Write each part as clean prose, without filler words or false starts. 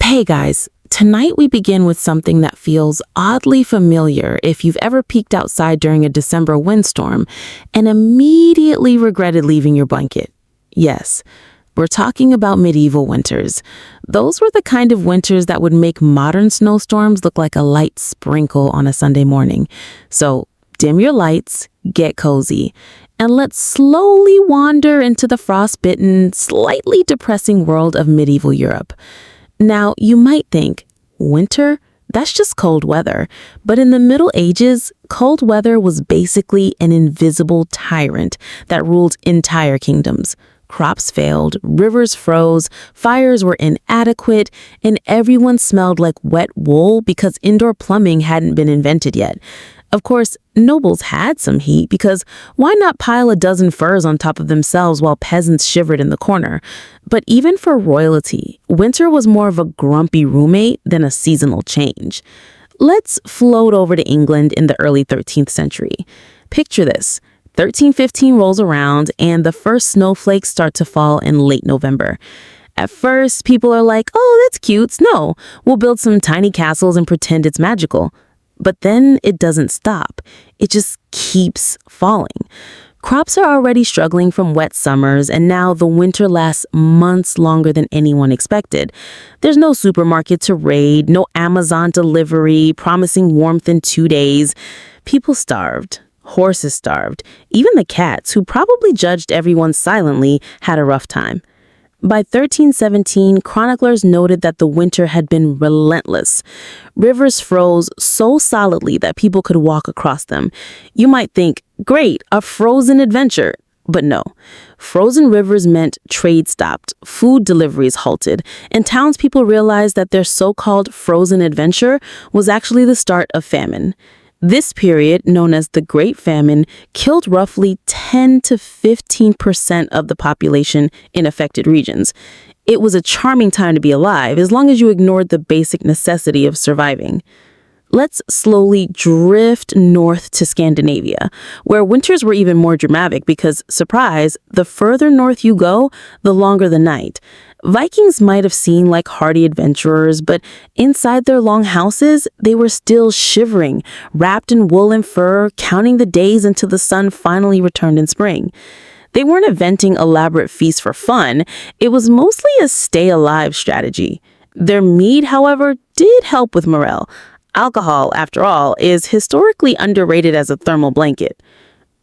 Hey guys, tonight we begin with something that feels oddly familiar if you've ever peeked outside during a December windstorm and immediately regretted leaving your blanket. Yes, we're talking about medieval winters. Those were the kind of winters that would make modern snowstorms look like a light sprinkle on a Sunday morning. So dim your lights, get cozy, and let's slowly wander into the frostbitten, slightly depressing world of medieval Europe. Now, you might think, winter? That's just cold weather. But in the Middle Ages, cold weather was basically an invisible tyrant that ruled entire kingdoms. Crops failed, rivers froze, fires were inadequate, and everyone smelled like wet wool because indoor plumbing hadn't been invented yet. Of course, nobles had some heat because why not pile a dozen furs on top of themselves while peasants shivered in the corner? But even for royalty, winter was more of a grumpy roommate than a seasonal change. Let's float over to England in the early 13th century. Picture this. 1315 rolls around and the first snowflakes start to fall in late November. At first, people are like, oh, that's cute. Snow. We'll build some tiny castles and pretend it's magical. But then it doesn't stop. It just keeps falling. Crops are already struggling from wet summers, and now the winter lasts months longer than anyone expected. There's no supermarket to raid, no Amazon delivery promising warmth in 2 days. People starved. Horses starved. Even the cats, who probably judged everyone silently, had a rough time. By 1317, chroniclers noted that the winter had been relentless. Rivers froze so solidly that people could walk across them. You might think, great, a frozen adventure. But no. Frozen rivers meant trade stopped, food deliveries halted, and townspeople realized that their so-called frozen adventure was actually the start of famine. This period, known as the Great Famine, killed roughly 10 to 15% of the population in affected regions. It was a charming time to be alive, as long as you ignored the basic necessity of surviving. Let's slowly drift north to Scandinavia, where winters were even more dramatic because, surprise, the further north you go, the longer the night. Vikings might have seemed like hardy adventurers, but inside their long houses, they were still shivering, wrapped in wool and fur, counting the days until the sun finally returned in spring. They weren't inventing elaborate feasts for fun. It was mostly a stay-alive strategy. Their mead, however, did help with morale. Alcohol, after all, is historically underrated as a thermal blanket.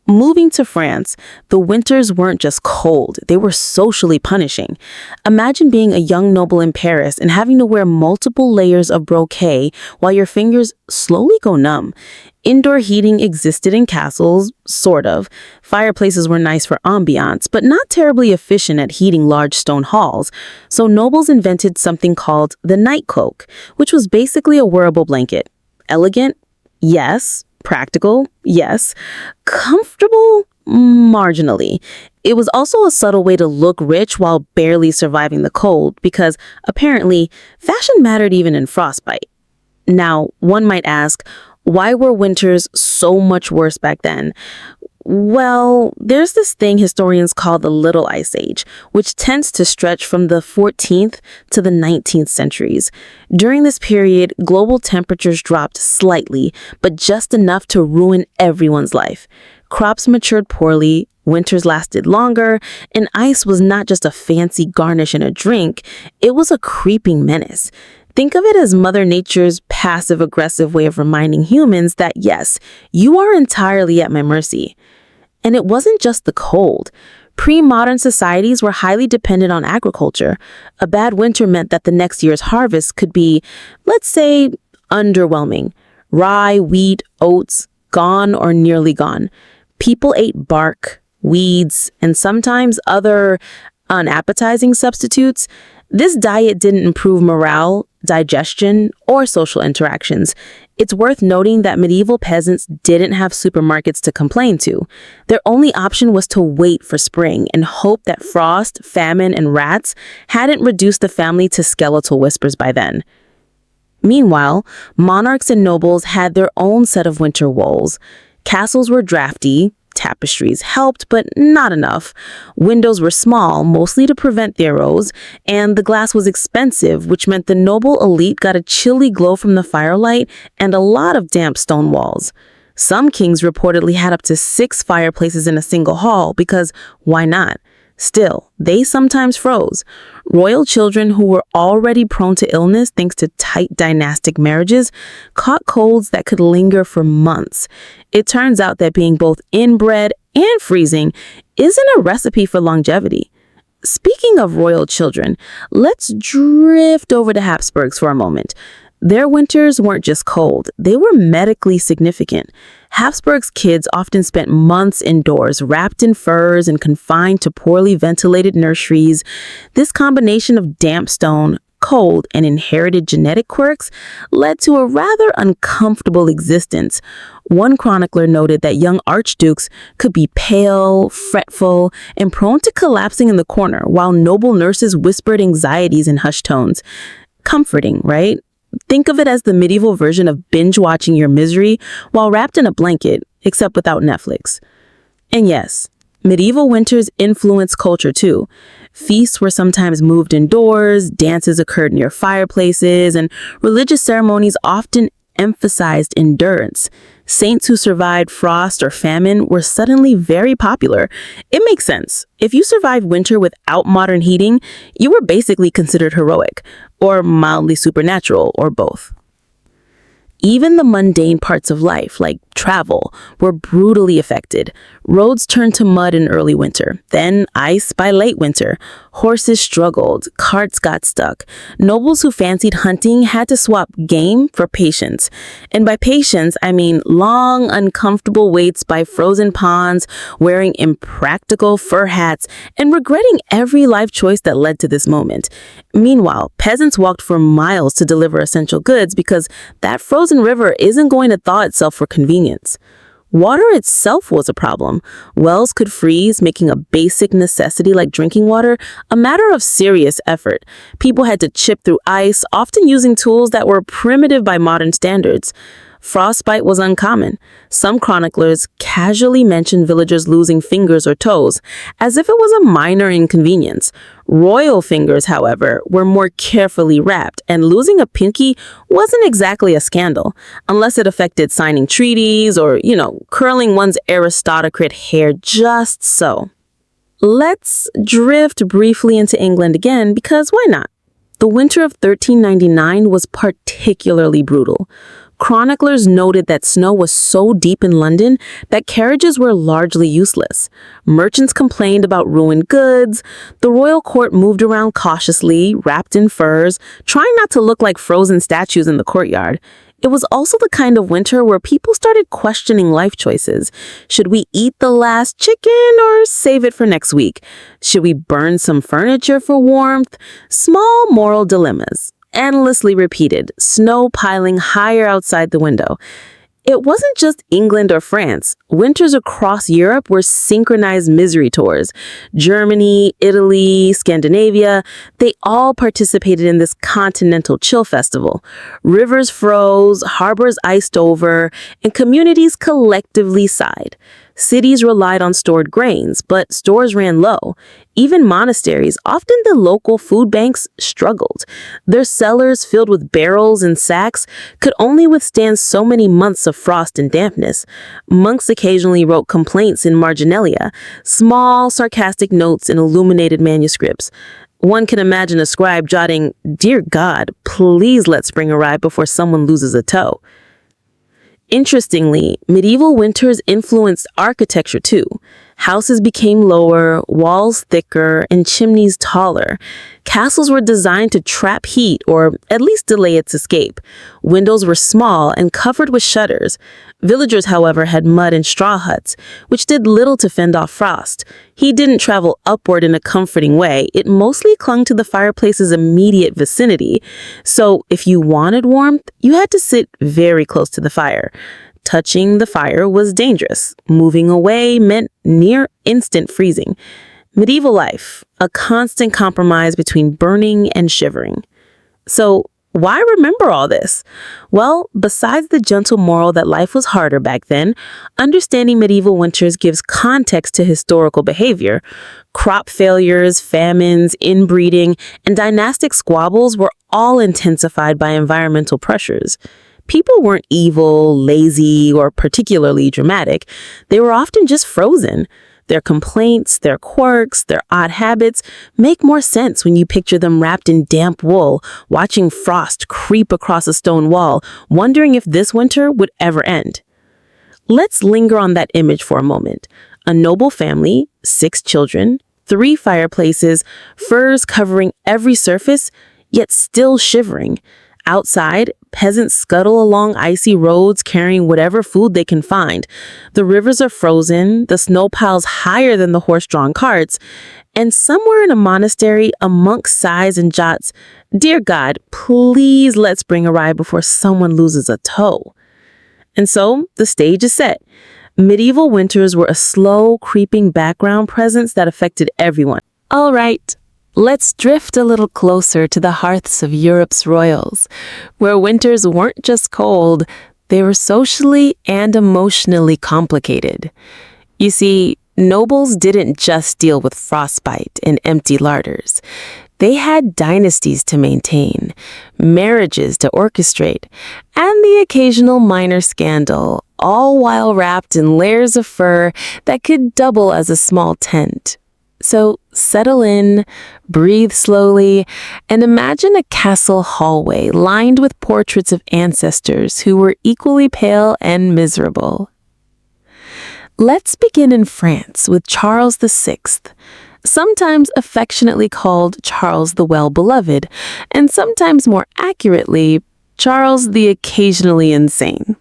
Moving to France, the winters weren't just cold, they were socially punishing. Imagine being a young noble in Paris and having to wear multiple layers of brocade while your fingers slowly go numb. Indoor heating existed in castles, sort of. Fireplaces were nice for ambiance, but not terribly efficient at heating large stone halls. So nobles invented something called the night cloak, which was basically a wearable blanket. Elegant? Yes. Practical? Yes. Comfortable? Marginally. It was also a subtle way to look rich while barely surviving the cold because, apparently, fashion mattered even in frostbite. Now, one might ask, why were winters so much worse back then? Well, there's this thing historians call the Little Ice Age, which tends to stretch from the 14th to the 19th centuries. During this period, global temperatures dropped slightly, but just enough to ruin everyone's life. Crops matured poorly, winters lasted longer, and ice was not just a fancy garnish in a drink, it was a creeping menace. Think of it as Mother Nature's passive-aggressive way of reminding humans that, yes, you are entirely at my mercy. And it wasn't just the cold. Pre-modern societies were highly dependent on agriculture. A bad winter meant that the next year's harvest could be, let's say, underwhelming. Rye, wheat, oats, gone or nearly gone. People ate bark, weeds, and sometimes other unappetizing substitutes. This diet didn't improve morale, digestion, or social interactions. It's worth noting that medieval peasants didn't have supermarkets to complain to. Their only option was to wait for spring and hope that frost, famine, and rats hadn't reduced the family to skeletal whispers by then. Meanwhile, monarchs and nobles had their own set of winter woes. Castles were drafty, Tapestries helped, but not enough. Windows were small, mostly to prevent the arrows, and the glass was expensive, which meant the noble elite got a chilly glow from the firelight and a lot of damp stone walls. Some kings reportedly had up to 6 fireplaces in a single hall because why not? Still, they sometimes froze. Royal children who were already prone to illness thanks to tight dynastic marriages caught colds that could linger for months. It turns out that being both inbred and freezing isn't a recipe for longevity. Speaking of royal children, let's drift over to Habsburgs for a moment. Their winters weren't just cold, they were medically significant. Habsburg's kids often spent months indoors, wrapped in furs and confined to poorly ventilated nurseries. This combination of damp stone, cold, and inherited genetic quirks led to a rather uncomfortable existence. One chronicler noted that young archdukes could be pale, fretful, and prone to collapsing in the corner, while noble nurses whispered anxieties in hushed tones. Comforting, right? Think of it as the medieval version of binge-watching your misery while wrapped in a blanket, except without Netflix. And yes, medieval winters influenced culture too. Feasts were sometimes moved indoors, dances occurred near fireplaces, and religious ceremonies often emphasized endurance. Saints who survived frost or famine were suddenly very popular. It makes sense. If you survived winter without modern heating, you were basically considered heroic, or mildly supernatural, or both. Even the mundane parts of life, like travel, were brutally affected. Roads turned to mud in early winter, then ice by late winter. Horses struggled, carts got stuck. Nobles who fancied hunting had to swap game for patience. And by patience, I mean long, uncomfortable waits by frozen ponds, wearing impractical fur hats, and regretting every life choice that led to this moment. Meanwhile, peasants walked for miles to deliver essential goods because that frozen river isn't going to thaw itself for convenience. Water itself was a problem. Wells could freeze, making a basic necessity like drinking water a matter of serious effort. People had to chip through ice, often using tools that were primitive by modern standards. Frostbite was uncommon. Some chroniclers casually mentioned villagers losing fingers or toes, as if it was a minor inconvenience. Royal fingers, however, were more carefully wrapped, and losing a pinky wasn't exactly a scandal, unless it affected signing treaties or, curling one's aristocrat hair just so. Let's drift briefly into England again, because why not? The winter of 1399 was particularly brutal. Chroniclers noted that snow was so deep in London that carriages were largely useless. Merchants complained about ruined goods. The royal court moved around cautiously, wrapped in furs, trying not to look like frozen statues in the courtyard. It was also the kind of winter where people started questioning life choices. Should we eat the last chicken or save it for next week? Should we burn some furniture for warmth? Small moral dilemmas. Endlessly repeated, snow piling higher outside the window. It wasn't just England or France. Winters across Europe were synchronized misery tours. Germany, Italy, Scandinavia, they all participated in this continental chill festival. Rivers froze, harbors iced over, and communities collectively sighed. Cities relied on stored grains, but stores ran low. Even monasteries, often the local food banks, struggled. Their cellars, filled with barrels and sacks, could only withstand so many months of frost and dampness. Monks occasionally wrote complaints in marginalia, small, sarcastic notes in illuminated manuscripts. One can imagine a scribe jotting, "Dear God, please let spring arrive before someone loses a toe." Interestingly, medieval winters influenced architecture too. Houses became lower, walls thicker, and chimneys taller. Castles were designed to trap heat or at least delay its escape. Windows were small and covered with shutters. Villagers, however, had mud and straw huts, which did little to fend off frost. Heat didn't travel upward in a comforting way. It mostly clung to the fireplace's immediate vicinity. So if you wanted warmth, you had to sit very close to the fire. Touching the fire was dangerous. Moving away meant near instant freezing. Medieval life, a constant compromise between burning and shivering. So, Why remember all this? Well, besides the gentle moral that life was harder back then, understanding medieval winters gives context to historical behavior. Crop failures, famines, inbreeding, and dynastic squabbles were all intensified by environmental pressures. People weren't evil, lazy, or particularly dramatic. They were often just frozen. Their complaints, their quirks, their odd habits make more sense when you picture them wrapped in damp wool, watching frost creep across a stone wall, wondering if this winter would ever end. Let's linger on that image for a moment. A noble family, 6 children, 3 fireplaces, furs covering every surface, yet still shivering. Outside, peasants scuttle along icy roads carrying whatever food they can find. The rivers are frozen, the snow piles higher than the horse-drawn carts, and somewhere in a monastery, a monk sighs and jots, "Dear God, please let's bring a ride before someone loses a toe." And so, the stage is set. Medieval winters were a slow, creeping background presence that affected everyone. All right. Let's drift a little closer to the hearths of Europe's royals, where winters weren't just cold, they were socially and emotionally complicated. You see, nobles didn't just deal with frostbite and empty larders. They had dynasties to maintain, marriages to orchestrate, and the occasional minor scandal, all while wrapped in layers of fur that could double as a small tent. So settle in, breathe slowly, and imagine a castle hallway lined with portraits of ancestors who were equally pale and miserable. Let's begin in France with Charles VI, sometimes affectionately called Charles the Well-Beloved, and sometimes more accurately, Charles the Occasionally Insane.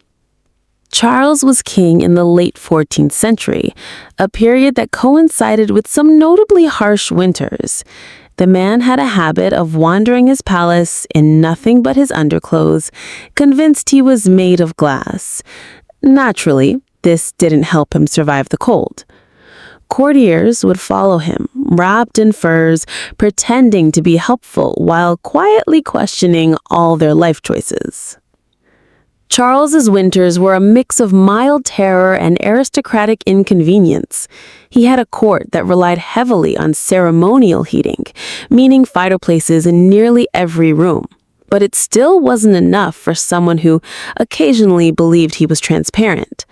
Charles was king in the late 14th century, a period that coincided with some notably harsh winters. The man had a habit of wandering his palace in nothing but his underclothes, convinced he was made of glass. Naturally, this didn't help him survive the cold. Courtiers would follow him, wrapped in furs, pretending to be helpful while quietly questioning all their life choices. Charles's winters were a mix of mild terror and aristocratic inconvenience. He had a court that relied heavily on ceremonial heating, meaning fireplaces in nearly every room. But it still wasn't enough for someone who occasionally believed he was transparent.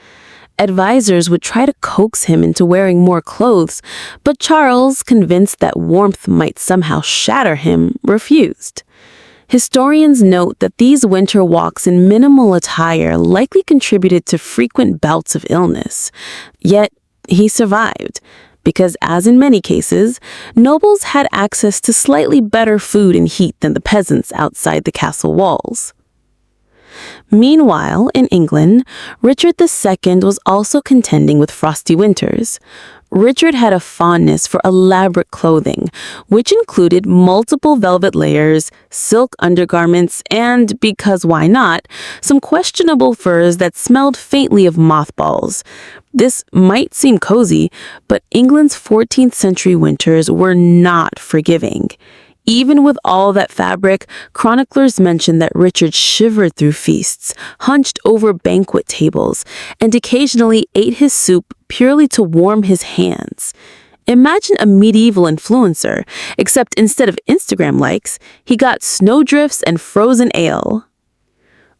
Advisors would try to coax him into wearing more clothes, but Charles, convinced that warmth might somehow shatter him, refused. Historians note that these winter walks in minimal attire likely contributed to frequent bouts of illness. Yet, he survived, because as in many cases, nobles had access to slightly better food and heat than the peasants outside the castle walls. Meanwhile, in England, Richard II was also contending with frosty winters. Richard had a fondness for elaborate clothing, which included multiple velvet layers, silk undergarments, and, because why not, some questionable furs that smelled faintly of mothballs. This might seem cozy, but England's 14th century winters were not forgiving. Even with all that fabric, chroniclers mention that Richard shivered through feasts, hunched over banquet tables, and occasionally ate his soup purely to warm his hands. Imagine a medieval influencer, except instead of Instagram likes, he got snowdrifts and frozen ale.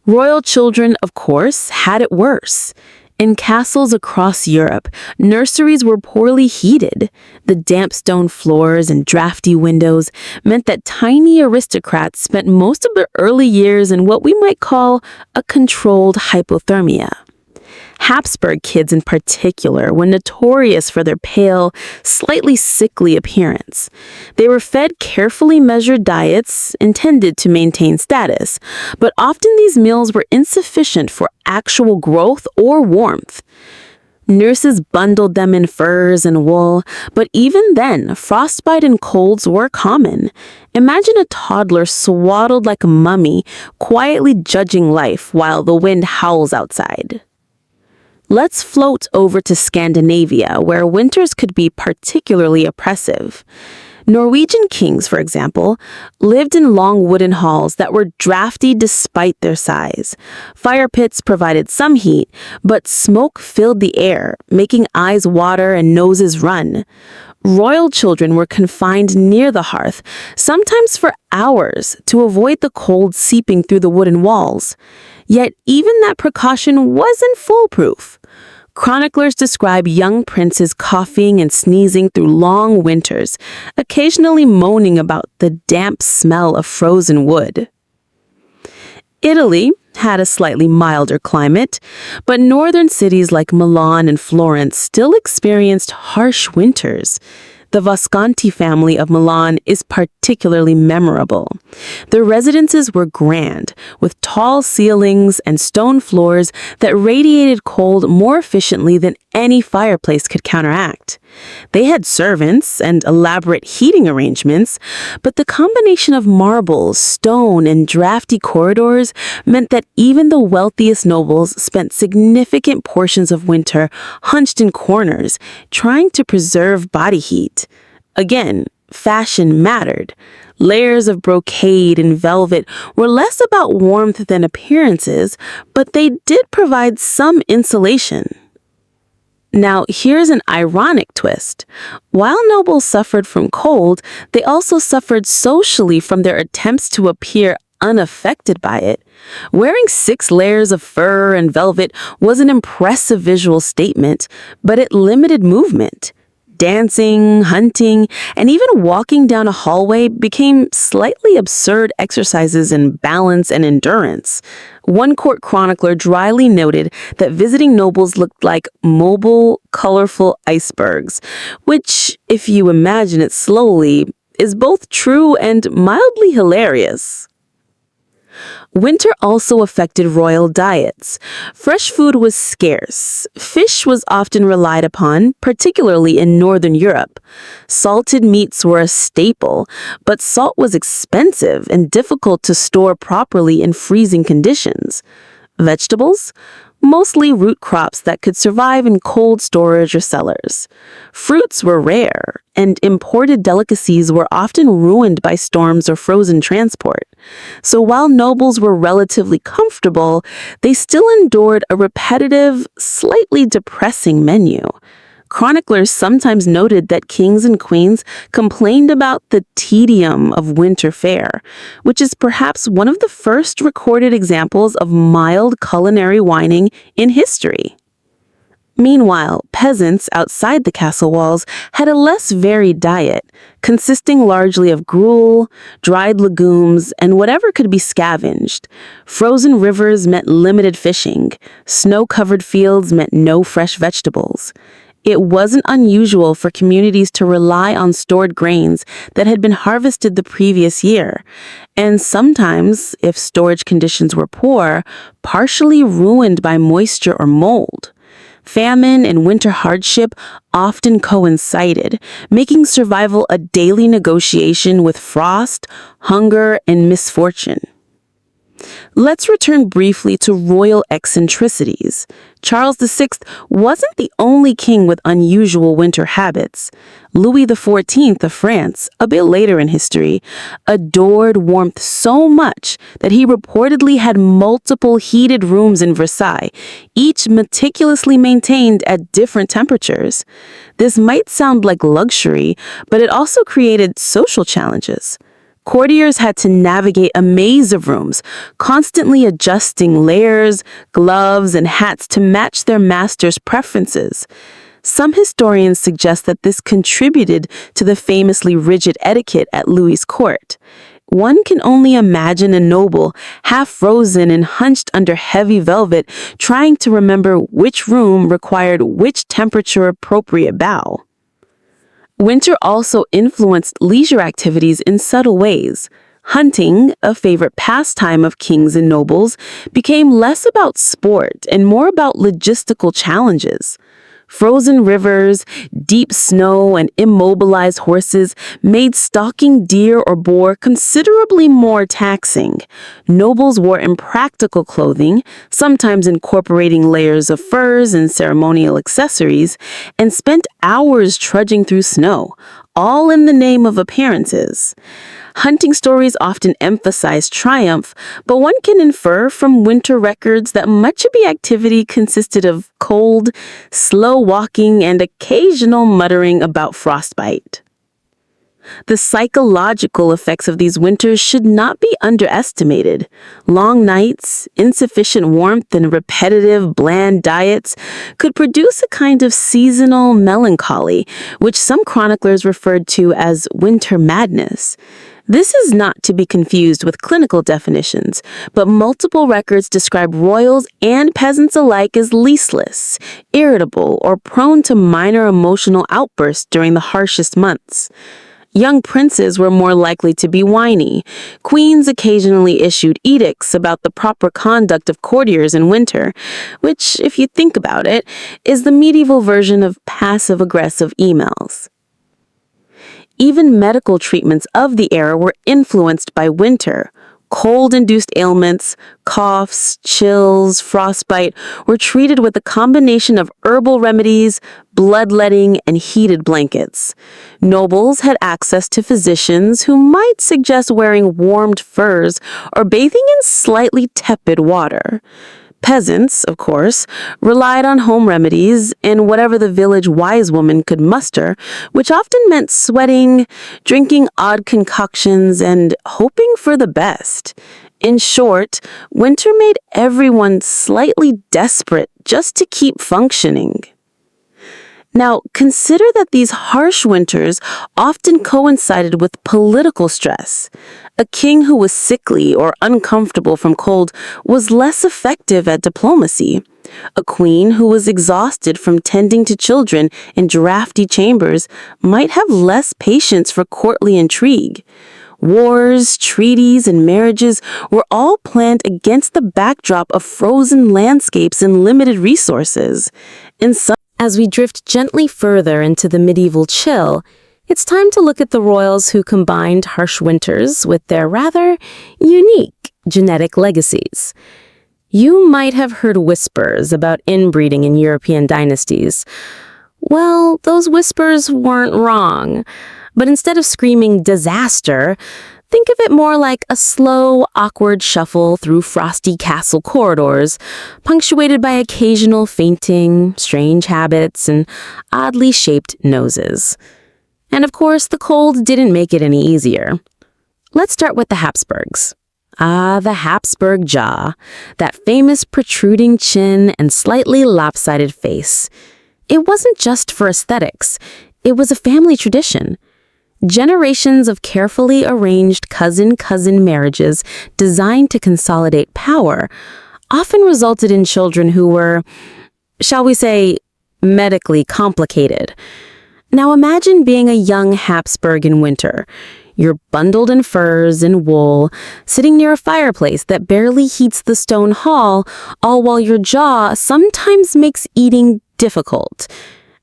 Royal children, of course, had it worse. In castles across Europe, nurseries were poorly heated. The damp stone floors and drafty windows meant that tiny aristocrats spent most of their early years in what we might call a controlled hypothermia. Habsburg kids in particular were notorious for their pale, slightly sickly appearance. They were fed carefully measured diets intended to maintain status, but often these meals were insufficient for actual growth or warmth. Nurses bundled them in furs and wool, but even then, frostbite and colds were common. Imagine a toddler swaddled like a mummy, quietly judging life while the wind howls outside. Let's float over to Scandinavia, where winters could be particularly oppressive. Norwegian kings, for example, lived in long wooden halls that were drafty despite their size. Fire pits provided some heat, but smoke filled the air, making eyes water and noses run. Royal children were confined near the hearth, sometimes for hours, to avoid the cold seeping through the wooden walls. Yet even that precaution wasn't foolproof. Chroniclers describe young princes coughing and sneezing through long winters, occasionally moaning about the damp smell of frozen wood. Italy had a slightly milder climate, but northern cities like Milan and Florence still experienced harsh winters. The Visconti family of Milan is particularly memorable. Their residences were grand, with tall ceilings and stone floors that radiated cold more efficiently than any fireplace could counteract. They had servants and elaborate heating arrangements, but the combination of marble, stone, and drafty corridors meant that even the wealthiest nobles spent significant portions of winter hunched in corners, trying to preserve body heat. Again, fashion mattered. Layers of brocade and velvet were less about warmth than appearances, but they did provide some insulation. Now, here's an ironic twist. While nobles suffered from cold, they also suffered socially from their attempts to appear unaffected by it. Wearing 6 layers of fur and velvet was an impressive visual statement, but it limited movement. Dancing, hunting, and even walking down a hallway became slightly absurd exercises in balance and endurance. One court chronicler dryly noted that visiting nobles looked like mobile, colorful icebergs, which, if you imagine it slowly, is both true and mildly hilarious. Winter also affected royal diets. Fresh food was scarce. Fish was often relied upon, particularly in Northern Europe. Salted meats were a staple, but salt was expensive and difficult to store properly in freezing conditions. Vegetables? Mostly root crops that could survive in cold storage or cellars. Fruits were rare, and imported delicacies were often ruined by storms or frozen transport. So while nobles were relatively comfortable, they still endured a repetitive, slightly depressing menu. Chroniclers sometimes noted that kings and queens complained about the tedium of winter fare, which is perhaps one of the first recorded examples of mild culinary whining in history. Meanwhile, peasants outside the castle walls had a less varied diet, consisting largely of gruel, dried legumes, and whatever could be scavenged. Frozen rivers meant limited fishing. Snow-covered fields meant no fresh vegetables. It wasn't unusual for communities to rely on stored grains that had been harvested the previous year, and sometimes, if storage conditions were poor, partially ruined by moisture or mold. Famine and winter hardship often coincided, making survival a daily negotiation with frost, hunger, and misfortune. Let's return briefly to royal eccentricities. Charles VI wasn't the only king with unusual winter habits. Louis XIV of France, a bit later in history, adored warmth so much that he reportedly had multiple heated rooms in Versailles, each meticulously maintained at different temperatures. This might sound like luxury, but it also created social challenges. Courtiers had to navigate a maze of rooms, constantly adjusting layers, gloves, and hats to match their master's preferences. Some historians suggest that this contributed to the famously rigid etiquette at Louis's court. One can only imagine a noble, half frozen and hunched under heavy velvet, trying to remember which room required which temperature-appropriate bow. Winter also influenced leisure activities in subtle ways. Hunting, a favorite pastime of kings and nobles, became less about sport and more about logistical challenges. Frozen rivers, deep snow, and immobilized horses made stalking deer or boar considerably more taxing. Nobles wore impractical clothing, sometimes incorporating layers of furs and ceremonial accessories, and spent hours trudging through snow, all in the name of appearances. Hunting stories often emphasize triumph, but one can infer from winter records that much of the activity consisted of cold, slow walking, and occasional muttering about frostbite. The psychological effects of these winters should not be underestimated. Long nights, insufficient warmth, and repetitive, bland diets could produce a kind of seasonal melancholy, which some chroniclers referred to as winter madness. This is not to be confused with clinical definitions, but multiple records describe royals and peasants alike as listless, irritable, or prone to minor emotional outbursts during the harshest months. Young princes were more likely to be whiny. Queens occasionally issued edicts about the proper conduct of courtiers in winter, which, if you think about it, is the medieval version of passive-aggressive emails. Even medical treatments of the era were influenced by winter. Cold-induced ailments, coughs, chills, frostbite were treated with a combination of herbal remedies, bloodletting, and heated blankets. Nobles had access to physicians who might suggest wearing warmed furs or bathing in slightly tepid water. Peasants, of course, relied on home remedies and whatever the village wise woman could muster, which often meant sweating, drinking odd concoctions, and hoping for the best. In short, winter made everyone slightly desperate just to keep functioning. Now, consider that these harsh winters often coincided with political stress. A king who was sickly or uncomfortable from cold was less effective at diplomacy. A queen who was exhausted from tending to children in drafty chambers might have less patience for courtly intrigue. Wars, treaties, and marriages were all planned against the backdrop of frozen landscapes and limited resources. As we drift gently further into the medieval chill, it's time to look at the royals who combined harsh winters with their rather unique genetic legacies. You might have heard whispers about inbreeding in European dynasties. Well, those whispers weren't wrong. But instead of screaming disaster, think of it more like a slow, awkward shuffle through frosty castle corridors, punctuated by occasional fainting, strange habits, and oddly shaped noses. And of course, the cold didn't make it any easier. Let's start with the Habsburgs. The Habsburg jaw, that famous protruding chin and slightly lopsided face. It wasn't just for aesthetics, it was a family tradition. Generations of carefully arranged cousin-cousin marriages designed to consolidate power often resulted in children who were, shall we say, medically complicated. Now imagine being a young Habsburg in winter. You're bundled in furs and wool, sitting near a fireplace that barely heats the stone hall, all while your jaw sometimes makes eating difficult.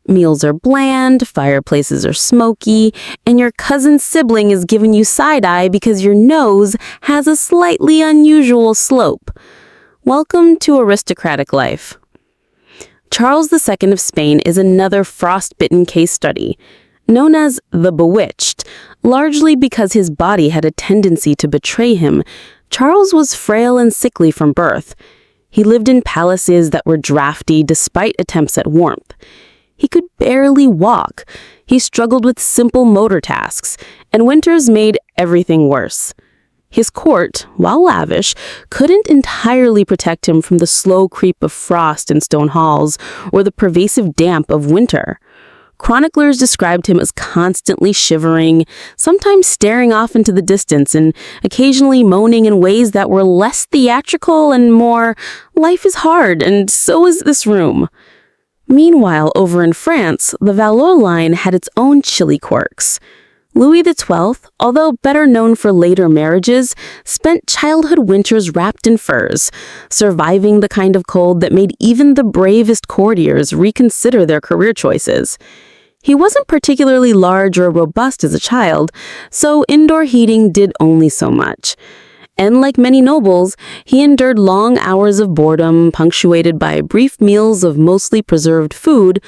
Meals are bland, fireplaces are smoky, and your cousin's sibling is giving you side-eye because your nose has a slightly unusual slope. Welcome to aristocratic life. Charles II of Spain is another frostbitten case study, known as the Bewitched, largely because his body had a tendency to betray him. Charles was frail and sickly from birth. He lived in palaces that were drafty despite attempts at warmth. He could barely walk. He struggled with simple motor tasks, and winters made everything worse. His court, while lavish, couldn't entirely protect him from the slow creep of frost in stone halls or the pervasive damp of winter. Chroniclers described him as constantly shivering, sometimes staring off into the distance and occasionally moaning in ways that were less theatrical and more, "Life is hard, and so is this room." Meanwhile, over in France, the Valois line had its own chilly quirks. Louis XII, although better known for later marriages, spent childhood winters wrapped in furs, surviving the kind of cold that made even the bravest courtiers reconsider their career choices. He wasn't particularly large or robust as a child, so indoor heating did only so much. And like many nobles, he endured long hours of boredom punctuated by brief meals of mostly preserved food,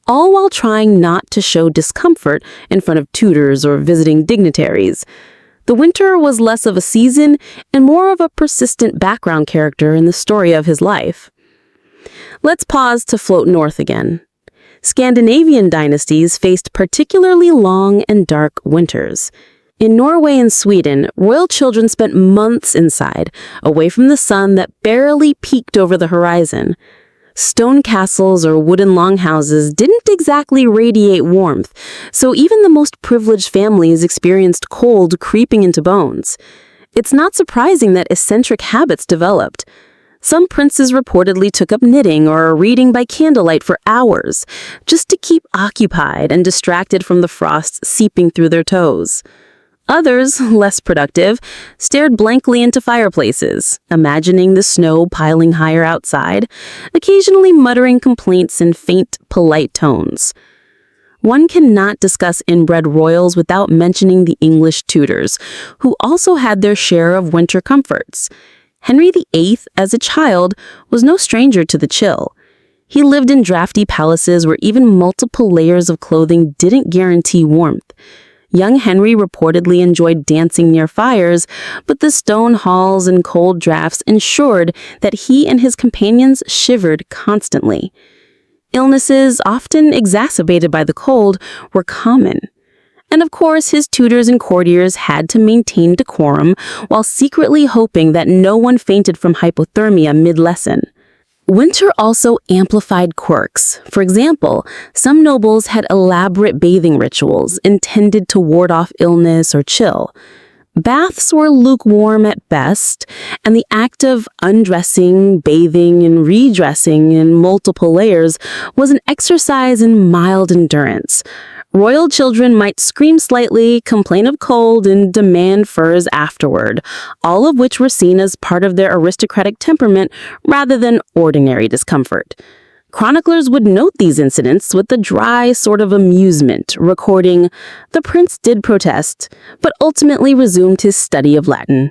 all while trying not to show discomfort in front of tutors or visiting dignitaries. The winter was less of a season and more of a persistent background character in the story of his life. Let's pause to float north again. Scandinavian dynasties faced particularly long and dark winters. In Norway and Sweden, royal children spent months inside, away from the sun that barely peeked over the horizon. Stone castles or wooden longhouses didn't exactly radiate warmth, so even the most privileged families experienced cold creeping into bones. It's not surprising that eccentric habits developed. Some princes reportedly took up knitting or reading by candlelight for hours, just to keep occupied and distracted from the frost seeping through their toes. Others, less productive, stared blankly into fireplaces, imagining the snow piling higher outside, occasionally muttering complaints in faint, polite tones. One cannot discuss inbred royals without mentioning the English Tudors, who also had their share of winter comforts. Henry VIII, as a child, was no stranger to the chill. He lived in drafty palaces where even multiple layers of clothing didn't guarantee warmth. Young Henry reportedly enjoyed dancing near fires, but the stone halls and cold drafts ensured that he and his companions shivered constantly. Illnesses, often exacerbated by the cold, were common. And of course, his tutors and courtiers had to maintain decorum while secretly hoping that no one fainted from hypothermia mid-lesson. Winter also amplified quirks. For example, some nobles had elaborate bathing rituals intended to ward off illness or chill. Baths were lukewarm at best, and the act of undressing, bathing, and redressing in multiple layers was an exercise in mild endurance. Royal children might scream slightly, complain of cold, and demand furs afterward, all of which were seen as part of their aristocratic temperament rather than ordinary discomfort. Chroniclers would note these incidents with a dry sort of amusement, recording, "The prince did protest, but ultimately resumed his study of Latin."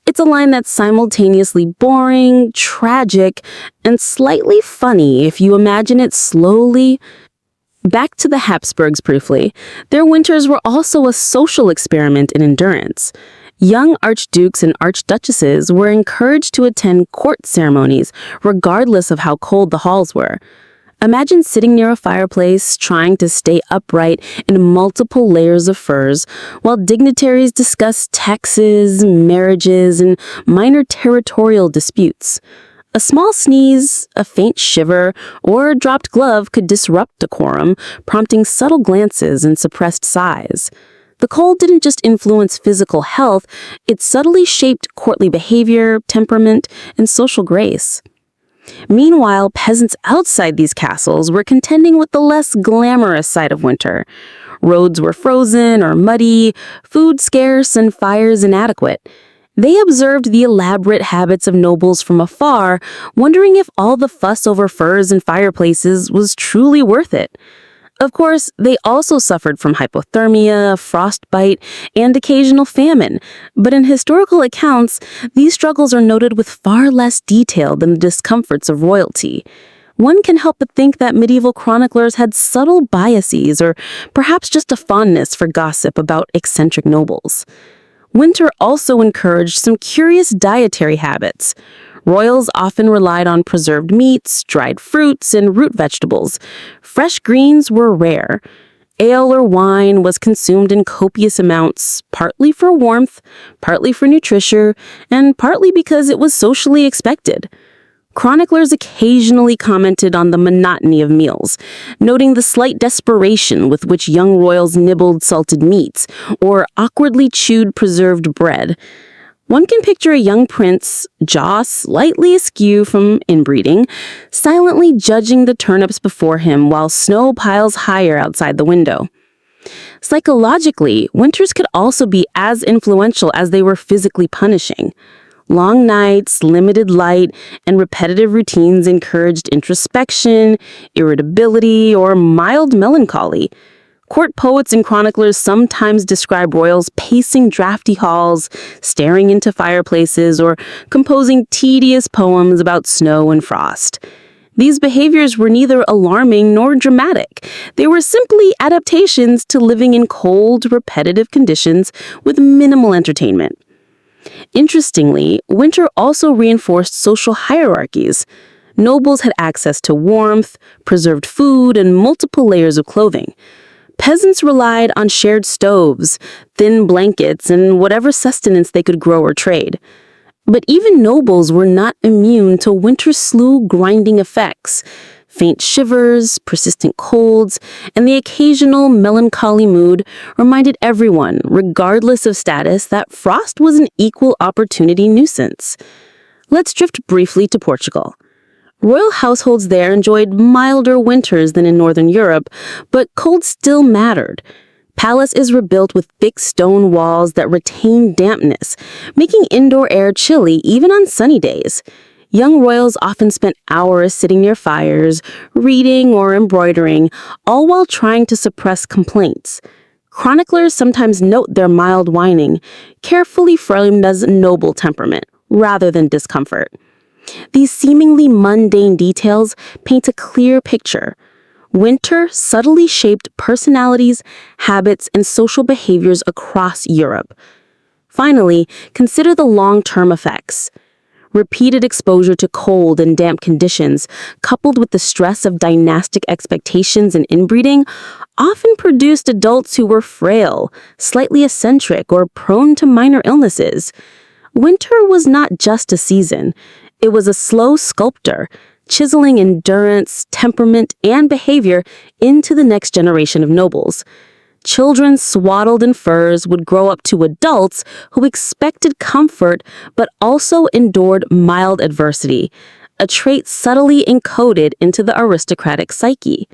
It's a line that's simultaneously boring, tragic, and slightly funny if you imagine it slowly. Back to the Habsburgs briefly, their winters were also a social experiment in endurance. Young archdukes and archduchesses were encouraged to attend court ceremonies, regardless of how cold the halls were. Imagine sitting near a fireplace, trying to stay upright in multiple layers of furs, while dignitaries discuss taxes, marriages, and minor territorial disputes. A small sneeze, a faint shiver, or a dropped glove could disrupt decorum, prompting subtle glances and suppressed sighs. The cold didn't just influence physical health, it subtly shaped courtly behavior, temperament, and social grace. Meanwhile, peasants outside these castles were contending with the less glamorous side of winter. Roads were frozen or muddy, food scarce, and fires inadequate. They observed the elaborate habits of nobles from afar, wondering if all the fuss over furs and fireplaces was truly worth it. Of course, they also suffered from hypothermia, frostbite, and occasional famine, but in historical accounts, these struggles are noted with far less detail than the discomforts of royalty. One can help but think that medieval chroniclers had subtle biases or perhaps just a fondness for gossip about eccentric nobles. Winter also encouraged some curious dietary habits. Royals often relied on preserved meats, dried fruits, and root vegetables. Fresh greens were rare. Ale or wine was consumed in copious amounts, partly for warmth, partly for nutrition, and partly because it was socially expected. Chroniclers occasionally commented on the monotony of meals, noting the slight desperation with which young royals nibbled salted meats or awkwardly chewed preserved bread. One can picture a young prince, jaw slightly askew from inbreeding, silently judging the turnips before him while snow piles higher outside the window. Psychologically, winters could also be as influential as they were physically punishing. Long nights, limited light, and repetitive routines encouraged introspection, irritability, or mild melancholy. Court poets and chroniclers sometimes describe royals pacing drafty halls, staring into fireplaces, or composing tedious poems about snow and frost. These behaviors were neither alarming nor dramatic. They were simply adaptations to living in cold, repetitive conditions with minimal entertainment. Interestingly, winter also reinforced social hierarchies. Nobles had access to warmth, preserved food, and multiple layers of clothing. Peasants relied on shared stoves, thin blankets, and whatever sustenance they could grow or trade. But even nobles were not immune to winter's slew grinding effects. Faint shivers, persistent colds, and the occasional melancholy mood reminded everyone, regardless of status, that frost was an equal opportunity nuisance. Let's drift briefly to Portugal. Royal households there enjoyed milder winters than in Northern Europe, but cold still mattered. Palaces were built with thick stone walls that retained dampness, making indoor air chilly even on sunny days. Young royals often spent hours sitting near fires, reading or embroidering, all while trying to suppress complaints. Chroniclers sometimes note their mild whining, carefully framed as noble temperament, rather than discomfort. These seemingly mundane details paint a clear picture. Winter subtly shaped personalities, habits, and social behaviors across Europe. Finally, consider the long-term effects. Repeated exposure to cold and damp conditions, coupled with the stress of dynastic expectations and inbreeding, often produced adults who were frail, slightly eccentric, or prone to minor illnesses. Winter was not just a season. It was a slow sculptor, chiseling endurance, temperament, and behavior into the next generation of nobles. Children swaddled in furs would grow up to adults who expected comfort but also endured mild adversity, a trait subtly encoded into the aristocratic psyche.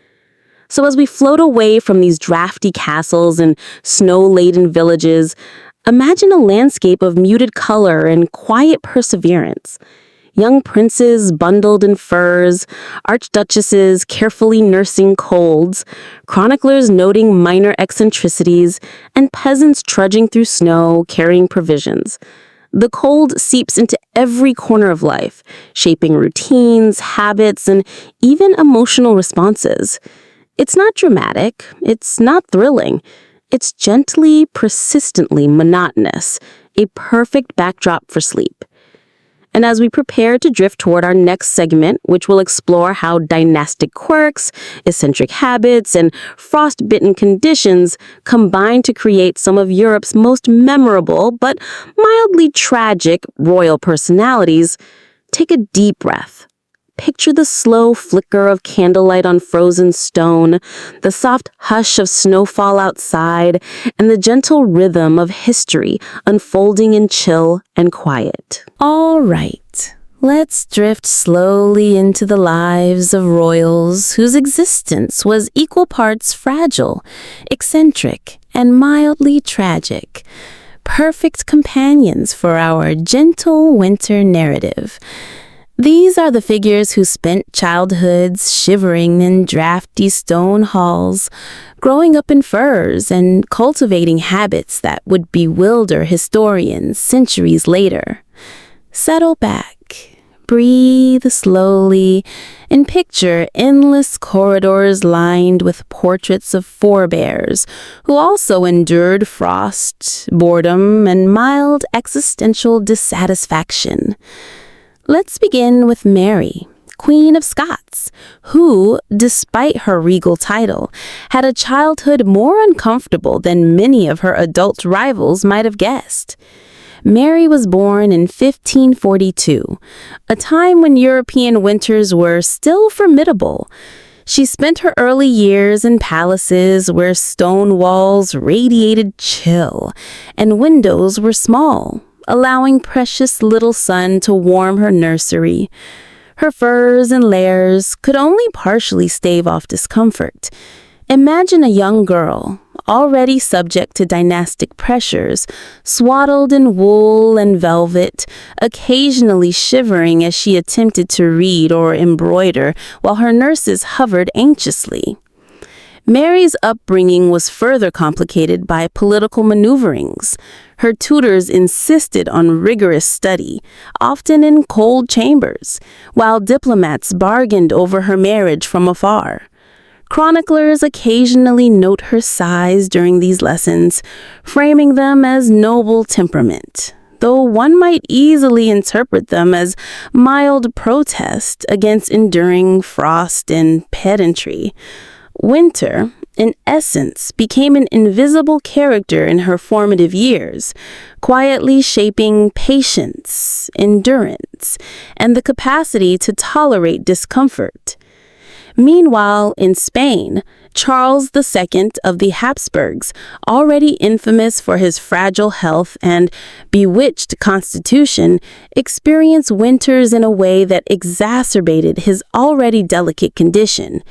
So as we float away from these drafty castles and snow-laden villages, imagine a landscape of muted color and quiet perseverance. Young princes bundled in furs, archduchesses carefully nursing colds, chroniclers noting minor eccentricities, and peasants trudging through snow carrying provisions. The cold seeps into every corner of life, shaping routines, habits, and even emotional responses. It's not dramatic, it's not thrilling. It's gently, persistently monotonous, a perfect backdrop for sleep. And as we prepare to drift toward our next segment, which will explore how dynastic quirks, eccentric habits, and frost-bitten conditions combine to create some of Europe's most memorable but mildly tragic royal personalities, take a deep breath. Picture the slow flicker of candlelight on frozen stone, the soft hush of snowfall outside, and the gentle rhythm of history unfolding in chill and quiet. All right, let's drift slowly into the lives of royals whose existence was equal parts fragile, eccentric, and mildly tragic. Perfect companions for our gentle winter narrative. These are the figures who spent childhoods shivering in drafty stone halls, growing up in furs and cultivating habits that would bewilder historians centuries later. Settle back, breathe slowly, and picture endless corridors lined with portraits of forebears who also endured frost, boredom, and mild existential dissatisfaction. Let's begin with Mary, Queen of Scots, who, despite her regal title, had a childhood more uncomfortable than many of her adult rivals might have guessed. Mary was born in 1542, a time when European winters were still formidable. She spent her early years in palaces where stone walls radiated chill and windows were small, allowing precious little sun to warm her nursery. Her furs and layers could only partially stave off discomfort. Imagine a young girl, already subject to dynastic pressures, swaddled in wool and velvet, occasionally shivering as she attempted to read or embroider while her nurses hovered anxiously. Mary's upbringing was further complicated by political maneuverings. Her tutors insisted on rigorous study, often in cold chambers, while diplomats bargained over her marriage from afar. Chroniclers occasionally note her sighs during these lessons, framing them as noble temperament, though one might easily interpret them as mild protest against enduring frost and pedantry. Winter, in essence, became an invisible character in her formative years, quietly shaping patience, endurance, and the capacity to tolerate discomfort. Meanwhile, in Spain, Charles II of the Habsburgs, already infamous for his fragile health and bewitched constitution, experienced winters in a way that exacerbated his already delicate condition.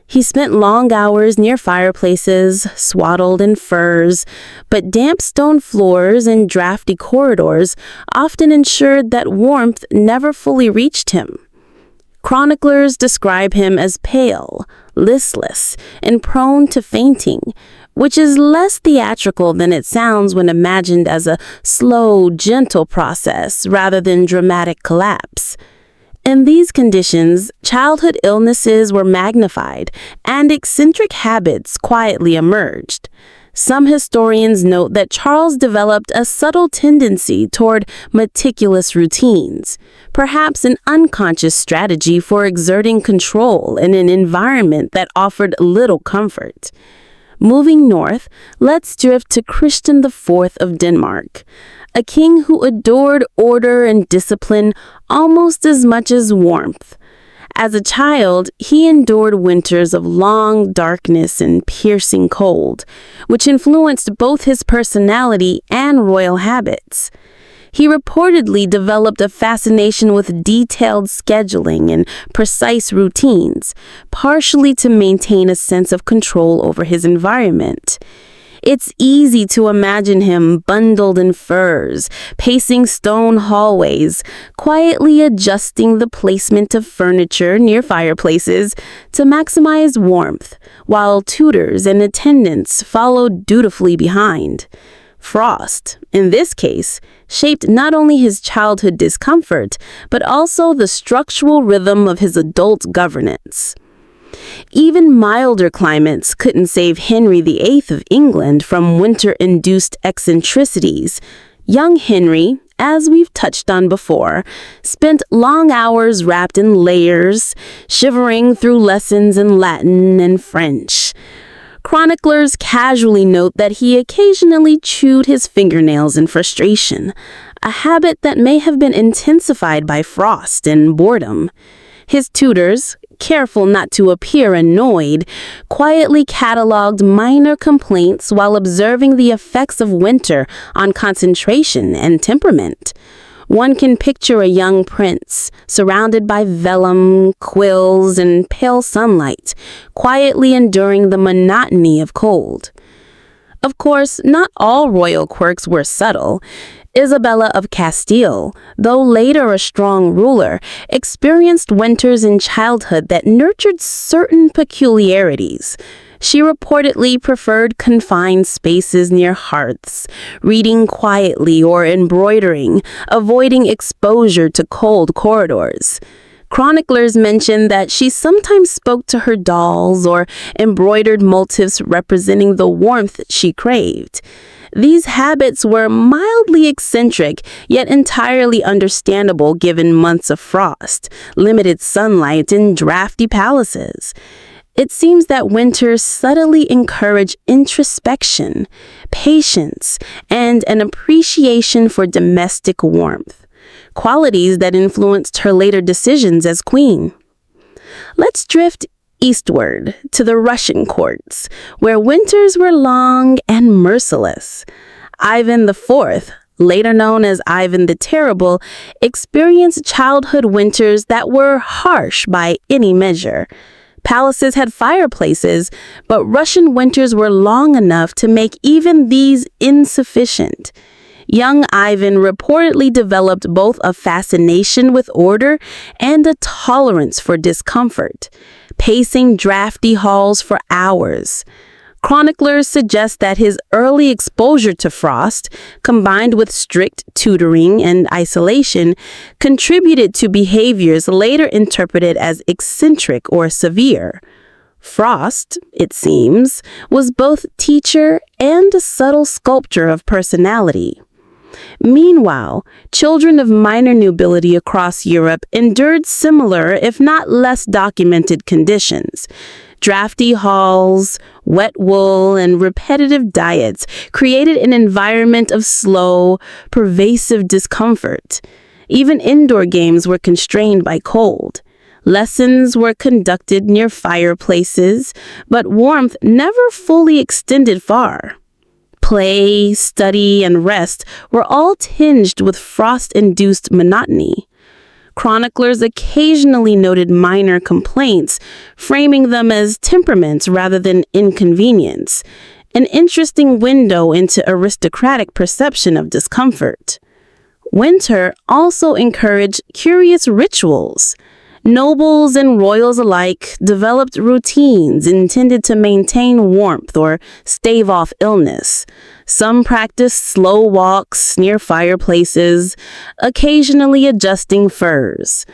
He spent long hours near fireplaces, swaddled in furs, but damp stone floors and drafty corridors often ensured that warmth never fully reached him. Chroniclers describe him as pale, listless, and prone to fainting, which is less theatrical than it sounds when imagined as a slow, gentle process rather than dramatic collapse. In these conditions, childhood illnesses were magnified and eccentric habits quietly emerged. Some historians note that Charles developed a subtle tendency toward meticulous routines, perhaps an unconscious strategy for exerting control in an environment that offered little comfort. Moving north, let's drift to Christian IV of Denmark, a king who adored order and discipline almost as much as warmth. As a child, he endured winters of long darkness and piercing cold, which influenced both his personality and royal habits. He reportedly developed a fascination with detailed scheduling and precise routines, partially to maintain a sense of control over his environment. It's easy to imagine him bundled in furs, pacing stone hallways, quietly adjusting the placement of furniture near fireplaces to maximize warmth, while tutors and attendants followed dutifully behind. Frost, in this case, shaped not only his childhood discomfort, but also the structural rhythm of his adult governance. Even milder climates couldn't save Henry VIII of England from winter-induced eccentricities. Young Henry, as we've touched on before, spent long hours wrapped in layers, shivering through lessons in Latin and French. Chroniclers casually note that he occasionally chewed his fingernails in frustration, a habit that may have been intensified by frost and boredom. His tutors, careful not to appear annoyed, quietly cataloged minor complaints while observing the effects of winter on concentration and temperament. One can picture a young prince, surrounded by vellum, quills, and pale sunlight, quietly enduring the monotony of cold. Of course, not all royal quirks were subtle. Isabella of Castile, though later a strong ruler, experienced winters in childhood that nurtured certain peculiarities. She reportedly preferred confined spaces near hearths, reading quietly or embroidering, avoiding exposure to cold corridors. Chroniclers mention that she sometimes spoke to her dolls or embroidered motifs representing the warmth she craved. These habits were mildly eccentric, yet entirely understandable given months of frost, limited sunlight, and drafty palaces. It seems that winters subtly encourage introspection, patience, and an appreciation for domestic warmth, qualities that influenced her later decisions as queen. Let's drift eastward to the Russian courts, where winters were long and merciless. Ivan IV, later known as Ivan the Terrible, experienced childhood winters that were harsh by any measure. Palaces had fireplaces, but Russian winters were long enough to make even these insufficient. Young Ivan reportedly developed both a fascination with order and a tolerance for discomfort, pacing drafty halls for hours. Chroniclers suggest that his early exposure to frost, combined with strict tutoring and isolation, contributed to behaviors later interpreted as eccentric or severe. Frost, it seems, was both teacher and a subtle sculptor of personality. Meanwhile, children of minor nobility across Europe endured similar, if not less documented conditions. Drafty halls, wet wool, and repetitive diets created an environment of slow, pervasive discomfort. Even indoor games were constrained by cold. Lessons were conducted near fireplaces, but warmth never fully extended far. Play, study, and rest were all tinged with frost-induced monotony. Chroniclers occasionally noted minor complaints, framing them as temperaments rather than inconvenience, an interesting window into aristocratic perception of discomfort. Winter also encouraged curious rituals. Nobles and royals alike developed routines intended to maintain warmth or stave off illness. Some practiced slow walks near fireplaces, occasionally adjusting furs.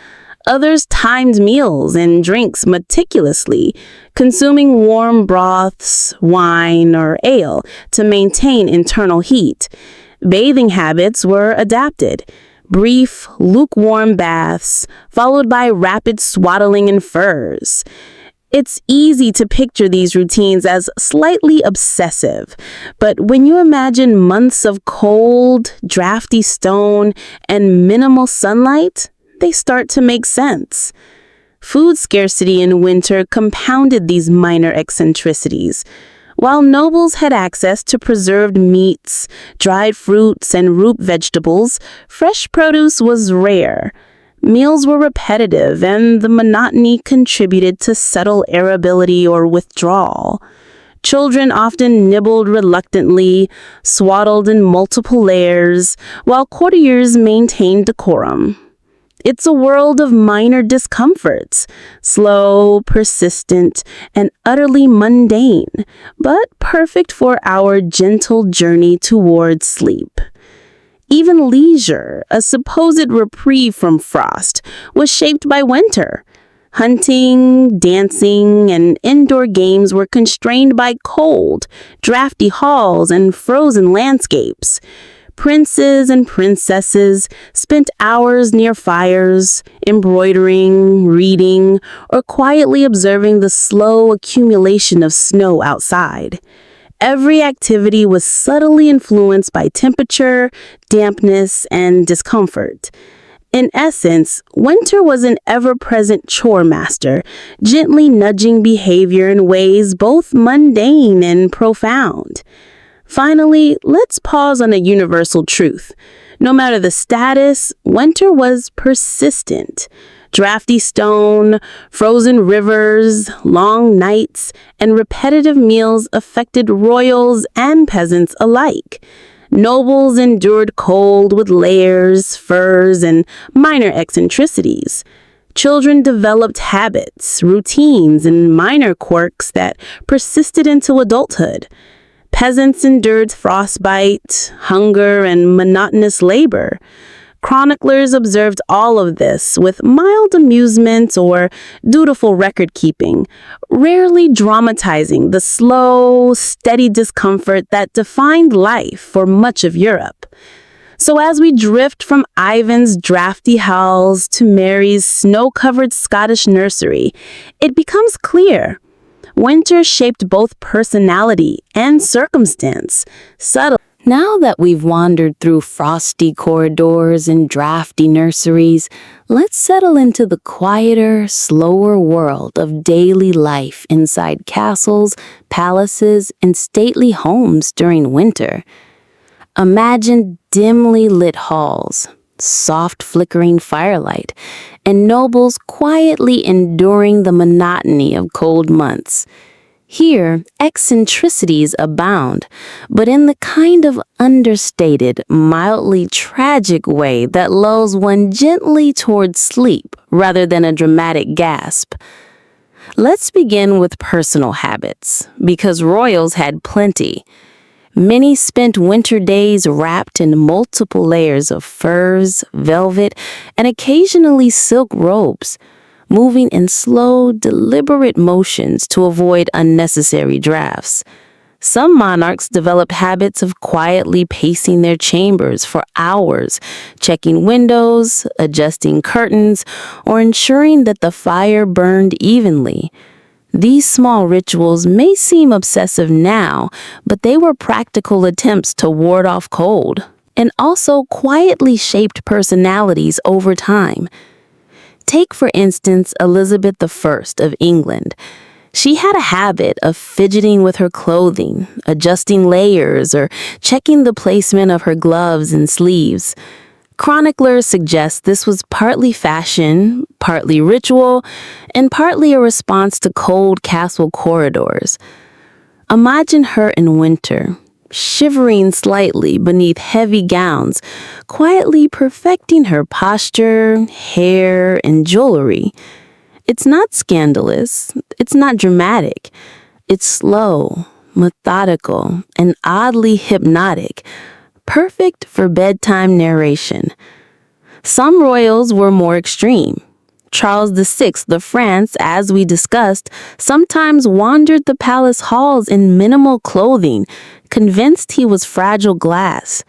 Others timed meals and drinks meticulously, consuming warm broths, wine, or ale to maintain internal heat. Bathing habits were adapted. Brief, lukewarm baths, followed by rapid swaddling in furs. It's easy to picture these routines as slightly obsessive, but when you imagine months of cold, drafty stone, and minimal sunlight, they start to make sense. Food scarcity in winter compounded these minor eccentricities. While nobles had access to preserved meats, dried fruits, and root vegetables, fresh produce was rare. Meals were repetitive, and the monotony contributed to subtle irritability or withdrawal. Children often nibbled reluctantly, swaddled in multiple layers, while courtiers maintained decorum. It's a world of minor discomforts, slow, persistent, and utterly mundane, but perfect for our gentle journey towards sleep. Even leisure, a supposed reprieve from frost, was shaped by winter. Hunting, dancing, and indoor games were constrained by cold, drafty halls and frozen landscapes. Princes and princesses spent hours near fires, embroidering, reading, or quietly observing the slow accumulation of snow outside. Every activity was subtly influenced by temperature, dampness, and discomfort. In essence, winter was an ever-present chore master, gently nudging behavior in ways both mundane and profound. Finally, let's pause on a universal truth. No matter the status, winter was persistent. Drafty stone, frozen rivers, long nights, and repetitive meals affected royals and peasants alike. Nobles endured cold with layers, furs, and minor eccentricities. Children developed habits, routines, and minor quirks that persisted into adulthood. Peasants endured frostbite, hunger, and monotonous labor. Chroniclers observed all of this with mild amusement or dutiful record-keeping, rarely dramatizing the slow, steady discomfort that defined life for much of Europe. So as we drift from Ivan's drafty halls to Mary's snow-covered Scottish nursery, it becomes clear winter shaped both personality and circumstance, subtly. Now that we've wandered through frosty corridors and drafty nurseries, let's settle into the quieter, slower world of daily life inside castles, palaces, and stately homes during winter. Imagine dimly lit halls, soft flickering firelight, and nobles quietly enduring the monotony of cold months. Here, eccentricities abound, but in the kind of understated, mildly tragic way that lulls one gently towards sleep rather than a dramatic gasp. Let's begin with personal habits, because royals had plenty. Many spent winter days wrapped in multiple layers of furs, velvet, and occasionally silk robes, moving in slow, deliberate motions to avoid unnecessary drafts. Some monarchs developed habits of quietly pacing their chambers for hours, checking windows, adjusting curtains, or ensuring that the fire burned evenly. These small rituals may seem obsessive now, but they were practical attempts to ward off cold, and also quietly shaped personalities over time. Take, for instance, Elizabeth I of England. She had a habit of fidgeting with her clothing, adjusting layers, or checking the placement of her gloves and sleeves. Chroniclers suggest this was partly fashion, partly ritual, and partly a response to cold castle corridors. Imagine her in winter, shivering slightly beneath heavy gowns, quietly perfecting her posture, hair, and jewelry. It's not scandalous, it's not dramatic. It's slow, methodical, and oddly hypnotic, perfect for bedtime narration. Some royals were more extreme. Charles VI of France, as we discussed, sometimes wandered the palace halls in minimal clothing, convinced he was fragile glass.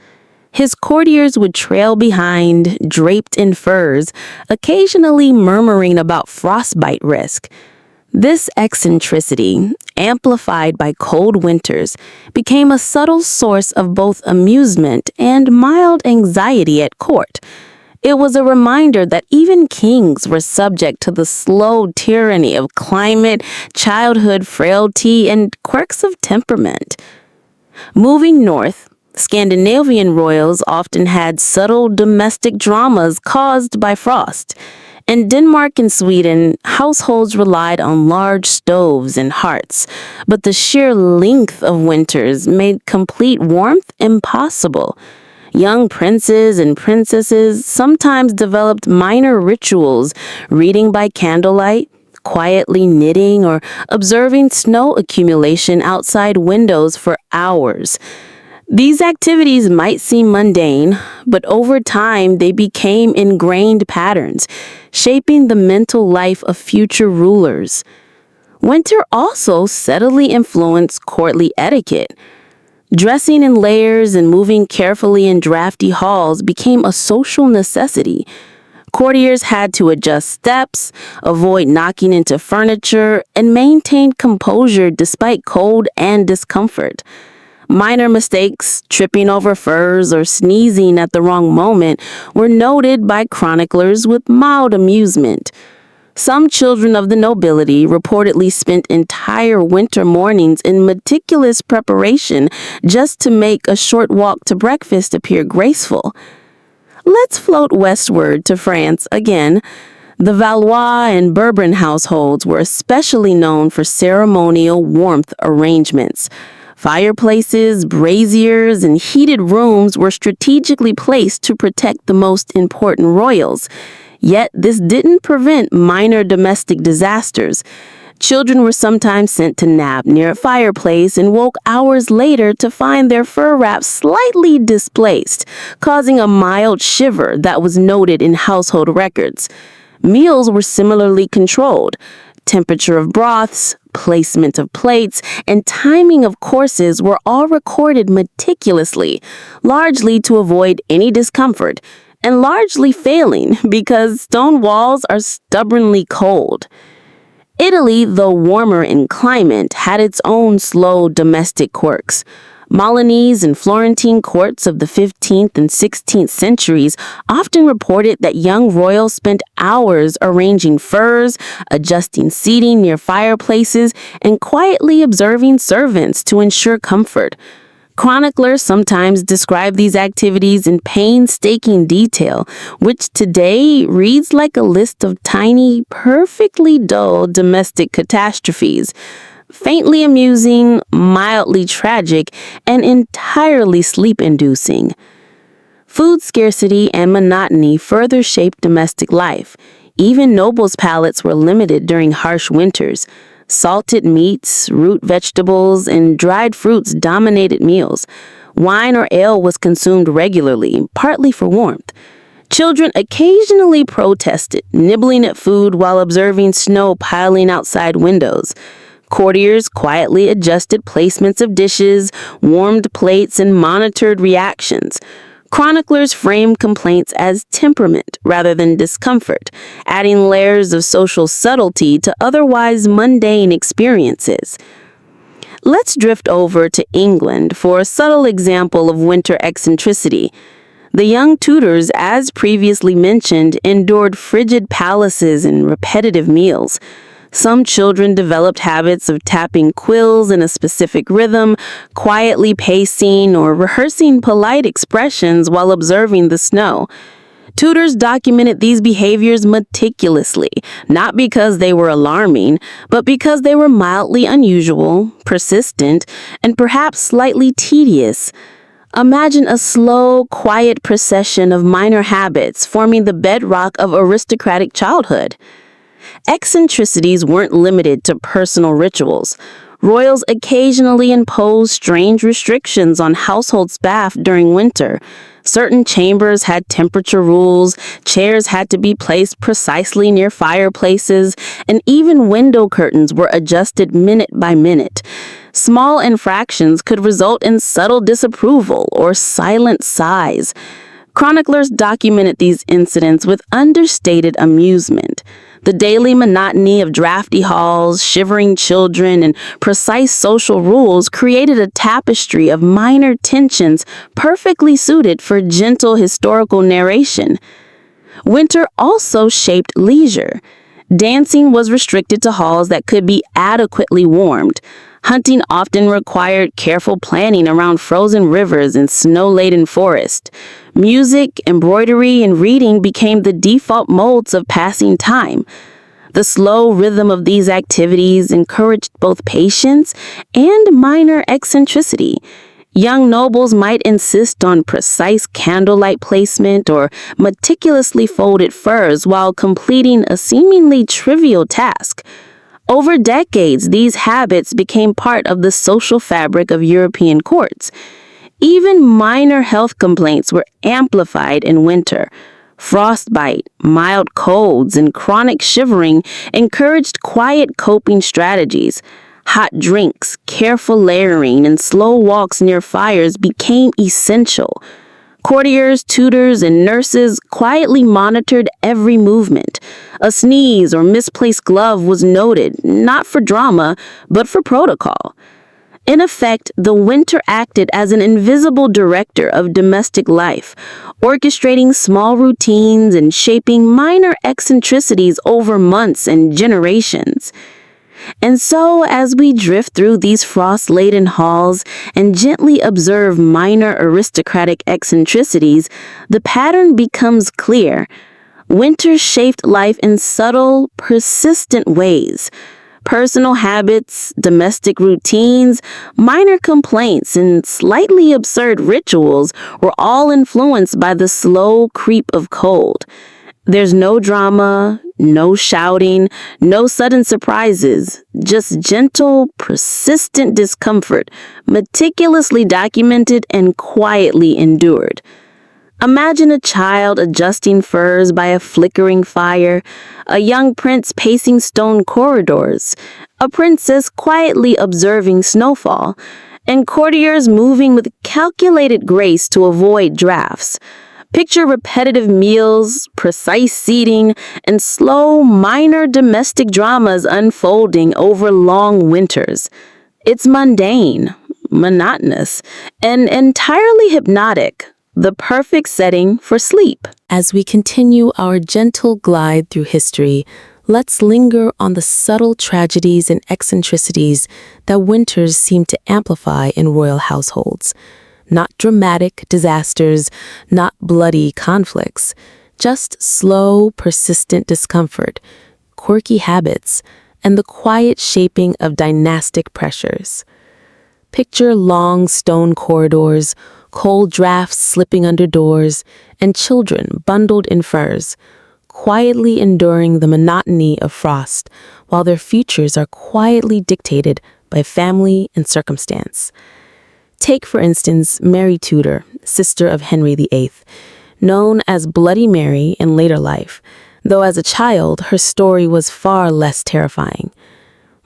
His courtiers would trail behind, draped in furs, occasionally murmuring about frostbite risk. This eccentricity, amplified by cold winters, became a subtle source of both amusement and mild anxiety at court. It was a reminder that even kings were subject to the slow tyranny of climate, childhood frailty, and quirks of temperament. Moving north, Scandinavian royals often had subtle domestic dramas caused by frost. In Denmark and Sweden, households relied on large stoves and hearths, but the sheer length of winters made complete warmth impossible. Young princes and princesses sometimes developed minor rituals, reading by candlelight, quietly knitting, or observing snow accumulation outside windows for hours. These activities might seem mundane, but over time they became ingrained patterns, shaping the mental life of future rulers. Winter also subtly influenced courtly etiquette. Dressing in layers and moving carefully in drafty halls became a social necessity. Courtiers had to adjust steps, avoid knocking into furniture, and maintain composure despite cold and discomfort. Minor mistakes, tripping over furs or sneezing at the wrong moment, were noted by chroniclers with mild amusement. Some children of the nobility reportedly spent entire winter mornings in meticulous preparation just to make a short walk to breakfast appear graceful. Let's float westward to France again. The Valois and Bourbon households were especially known for ceremonial warmth arrangements. Fireplaces, braziers, and heated rooms were strategically placed to protect the most important royals. Yet this didn't prevent minor domestic disasters. Children were sometimes sent to nap near a fireplace and woke hours later to find their fur wraps slightly displaced, causing a mild shiver that was noted in household records. Meals were similarly controlled. Temperature of broths, placement of plates, and timing of courses were all recorded meticulously, largely to avoid any discomfort, and largely failing because stone walls are stubbornly cold. Italy, though warmer in climate, had its own slow domestic quirks. Milanese and Florentine courts of the 15th and 16th centuries often reported that young royals spent hours arranging furs, adjusting seating near fireplaces, and quietly observing servants to ensure comfort. Chroniclers sometimes describe these activities in painstaking detail, which today reads like a list of tiny, perfectly dull domestic catastrophes. Faintly amusing, mildly tragic, and entirely sleep-inducing. Food scarcity and monotony further shaped domestic life. Even nobles' palates were limited during harsh winters. Salted meats, root vegetables, and dried fruits dominated meals. Wine or ale was consumed regularly, partly for warmth. Children occasionally protested, nibbling at food while observing snow piling outside windows. Courtiers quietly adjusted placements of dishes, warmed plates, and monitored reactions. Chroniclers framed complaints as temperament rather than discomfort, adding layers of social subtlety to otherwise mundane experiences. Let's drift over to England for a subtle example of winter eccentricity. The young Tudors, as previously mentioned, endured frigid palaces and repetitive meals. Some children developed habits of tapping quills in a specific rhythm, quietly pacing or rehearsing polite expressions while observing the snow. Tutors documented these behaviors meticulously, not because they were alarming, but because they were mildly unusual, persistent, and perhaps slightly tedious. Imagine a slow, quiet procession of minor habits forming the bedrock of aristocratic childhood. Eccentricities weren't limited to personal rituals. Royals occasionally imposed strange restrictions on household staff during winter. Certain chambers had temperature rules, chairs had to be placed precisely near fireplaces, and even window curtains were adjusted minute by minute. Small infractions could result in subtle disapproval or silent sighs. Chroniclers documented these incidents with understated amusement. The daily monotony of drafty halls, shivering children, and precise social rules created a tapestry of minor tensions perfectly suited for gentle historical narration. Winter also shaped leisure. Dancing was restricted to halls that could be adequately warmed. Hunting often required careful planning around frozen rivers and snow-laden forests. Music, embroidery, and reading became the default modes of passing time. The slow rhythm of these activities encouraged both patience and minor eccentricity. Young nobles might insist on precise candlelight placement or meticulously folded furs while completing a seemingly trivial task. Over decades, these habits became part of the social fabric of European courts. Even minor health complaints were amplified in winter. Frostbite, mild colds, and chronic shivering encouraged quiet coping strategies. Hot drinks, careful layering, and slow walks near fires became essential. Courtiers, tutors, and nurses quietly monitored every movement. A sneeze or misplaced glove was noted, not for drama, but for protocol. In effect, the winter acted as an invisible director of domestic life, orchestrating small routines and shaping minor eccentricities over months and generations. And so, as we drift through these frost-laden halls and gently observe minor aristocratic eccentricities, the pattern becomes clear. Winter shaped life in subtle, persistent ways. Personal habits, domestic routines, minor complaints, and slightly absurd rituals were all influenced by the slow creep of cold. There's no drama, no shouting, no sudden surprises, just gentle, persistent discomfort, meticulously documented and quietly endured. Imagine a child adjusting furs by a flickering fire, a young prince pacing stone corridors, a princess quietly observing snowfall, and courtiers moving with calculated grace to avoid drafts. Picture repetitive meals, precise seating, and slow, minor domestic dramas unfolding over long winters. It's mundane, monotonous, and entirely hypnotic, the perfect setting for sleep. As we continue our gentle glide through history, Let's linger on the subtle tragedies and eccentricities that winters seem to amplify in royal households. Not dramatic disasters, not bloody conflicts, just slow, persistent discomfort, quirky habits, and the quiet shaping of dynastic pressures. Picture long stone corridors, cold drafts slipping under doors, and children bundled in furs, quietly enduring the monotony of frost, while their futures are quietly dictated by family and circumstance. Take, for instance, Mary Tudor, sister of Henry VIII, known as Bloody Mary in later life, though as a child her story was far less terrifying.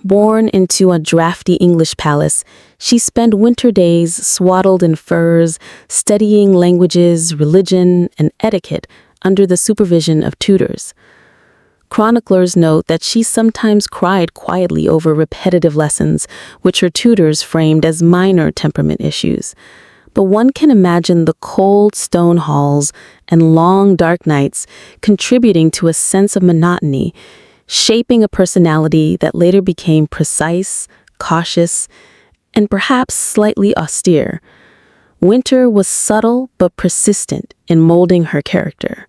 Born into a drafty English palace, she spent winter days swaddled in furs, studying languages, religion, and etiquette under the supervision of tutors. Chroniclers note that she sometimes cried quietly over repetitive lessons, which her tutors framed as minor temperament issues. But one can imagine the cold stone halls and long dark nights contributing to a sense of monotony, shaping a personality that later became precise, cautious, and perhaps slightly austere. Winter was subtle but persistent in molding her character.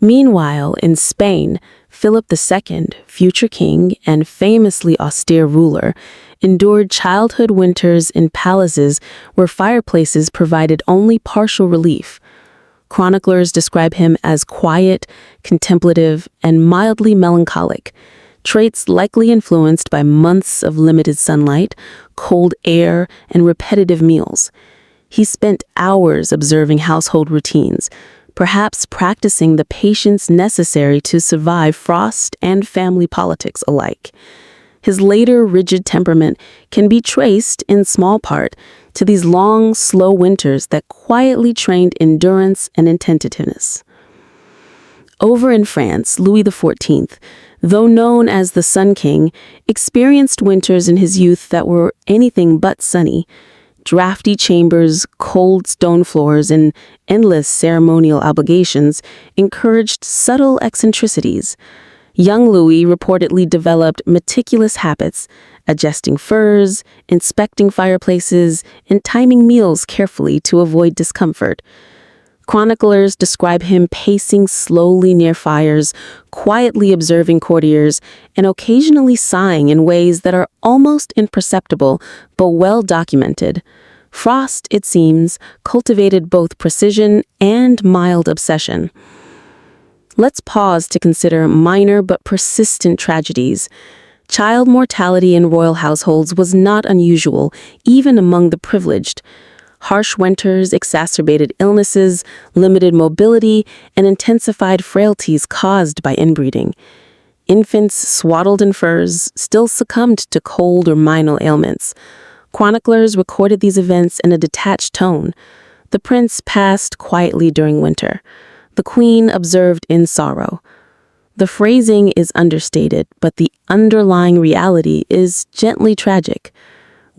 Meanwhile, in Spain, Philip II, future king and famously austere ruler, endured childhood winters in palaces where fireplaces provided only partial relief. Chroniclers describe him as quiet, contemplative, and mildly melancholic, traits likely influenced by months of limited sunlight, cold air, and repetitive meals. He spent hours observing household routines, perhaps practicing the patience necessary to survive frost and family politics alike. His later rigid temperament can be traced, in small part, to these long, slow winters that quietly trained endurance and attentiveness. Over in France, Louis XIV, though known as the Sun King, experienced winters in his youth that were anything but sunny. Drafty chambers, cold stone floors, and endless ceremonial obligations encouraged subtle eccentricities. Young Louis reportedly developed meticulous habits, adjusting furs, inspecting fireplaces, and timing meals carefully to avoid discomfort. Chroniclers describe him pacing slowly near fires, quietly observing courtiers, and occasionally sighing in ways that are almost imperceptible but well documented. Frost, it seems, cultivated both precision and mild obsession. Let's pause to consider minor but persistent tragedies. Child mortality in royal households was not unusual, even among the privileged. Harsh winters exacerbated illnesses, limited mobility, and intensified frailties caused by inbreeding. Infants swaddled in furs still succumbed to cold or minor ailments. Chroniclers recorded these events in a detached tone. The prince passed quietly during winter. The queen observed in sorrow. The phrasing is understated, but the underlying reality is gently tragic.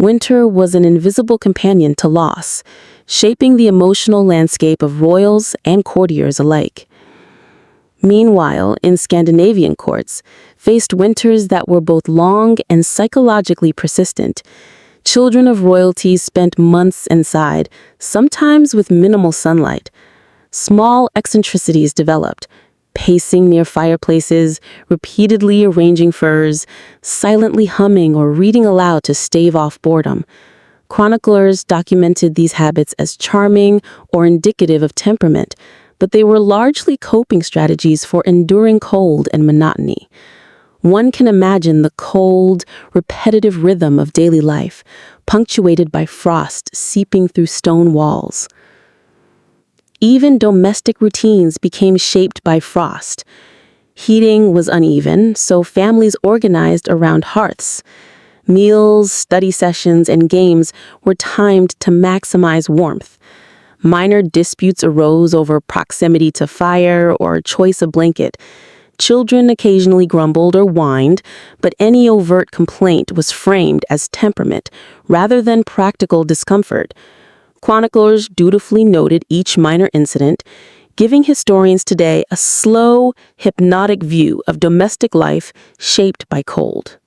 Winter was an invisible companion to loss, shaping the emotional landscape of royals and courtiers alike. Meanwhile, in Scandinavian courts, faced winters that were both long and psychologically persistent. Children of royalty spent months inside, sometimes with minimal sunlight. Small eccentricities developed, pacing near fireplaces, repeatedly arranging furs, silently humming or reading aloud to stave off boredom. Chroniclers documented these habits as charming or indicative of temperament, but they were largely coping strategies for enduring cold and monotony. One can imagine the cold, repetitive rhythm of daily life, punctuated by frost seeping through stone walls. Even domestic routines became shaped by frost. Heating was uneven, so families organized around hearths. Meals, study sessions, and games were timed to maximize warmth. Minor disputes arose over proximity to fire or choice of blanket. Children occasionally grumbled or whined, but any overt complaint was framed as temperament rather than practical discomfort. Chroniclers dutifully noted each minor incident, giving historians today a slow, hypnotic view of domestic life shaped by cold.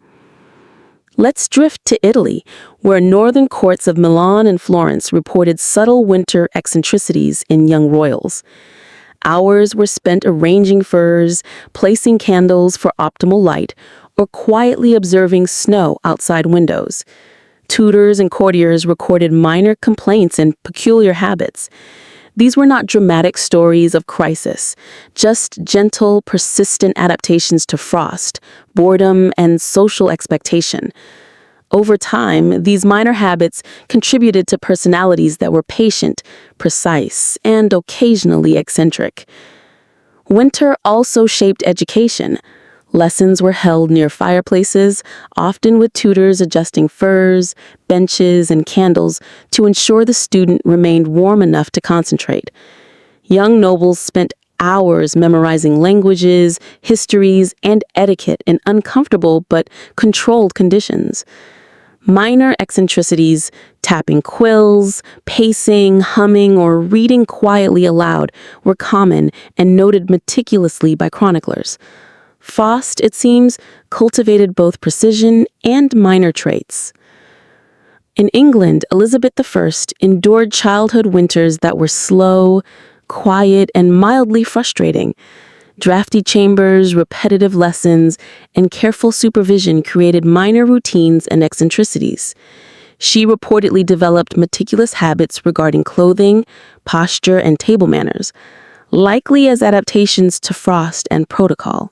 Let's drift to Italy, where northern courts of Milan and Florence reported subtle winter eccentricities in young royals. Hours were spent arranging furs, placing candles for optimal light, or quietly observing snow outside windows. Tutors and courtiers recorded minor complaints and peculiar habits. These were not dramatic stories of crisis, just gentle, persistent adaptations to frost, boredom, and social expectation. Over time, these minor habits contributed to personalities that were patient, precise, and occasionally eccentric. Winter also shaped education. Lessons were held near fireplaces, often with tutors adjusting furs, benches, and candles to ensure the student remained warm enough to concentrate. Young nobles spent hours memorizing languages, histories, and etiquette in uncomfortable but controlled conditions. Minor eccentricities, tapping quills, pacing, humming, or reading quietly aloud were common and noted meticulously by chroniclers. Faust, it seems, cultivated both precision and minor traits. In England, Elizabeth I endured childhood winters that were slow, quiet, and mildly frustrating. Drafty chambers, repetitive lessons, and careful supervision created minor routines and eccentricities. She reportedly developed meticulous habits regarding clothing, posture, and table manners, likely as adaptations to frost and protocol.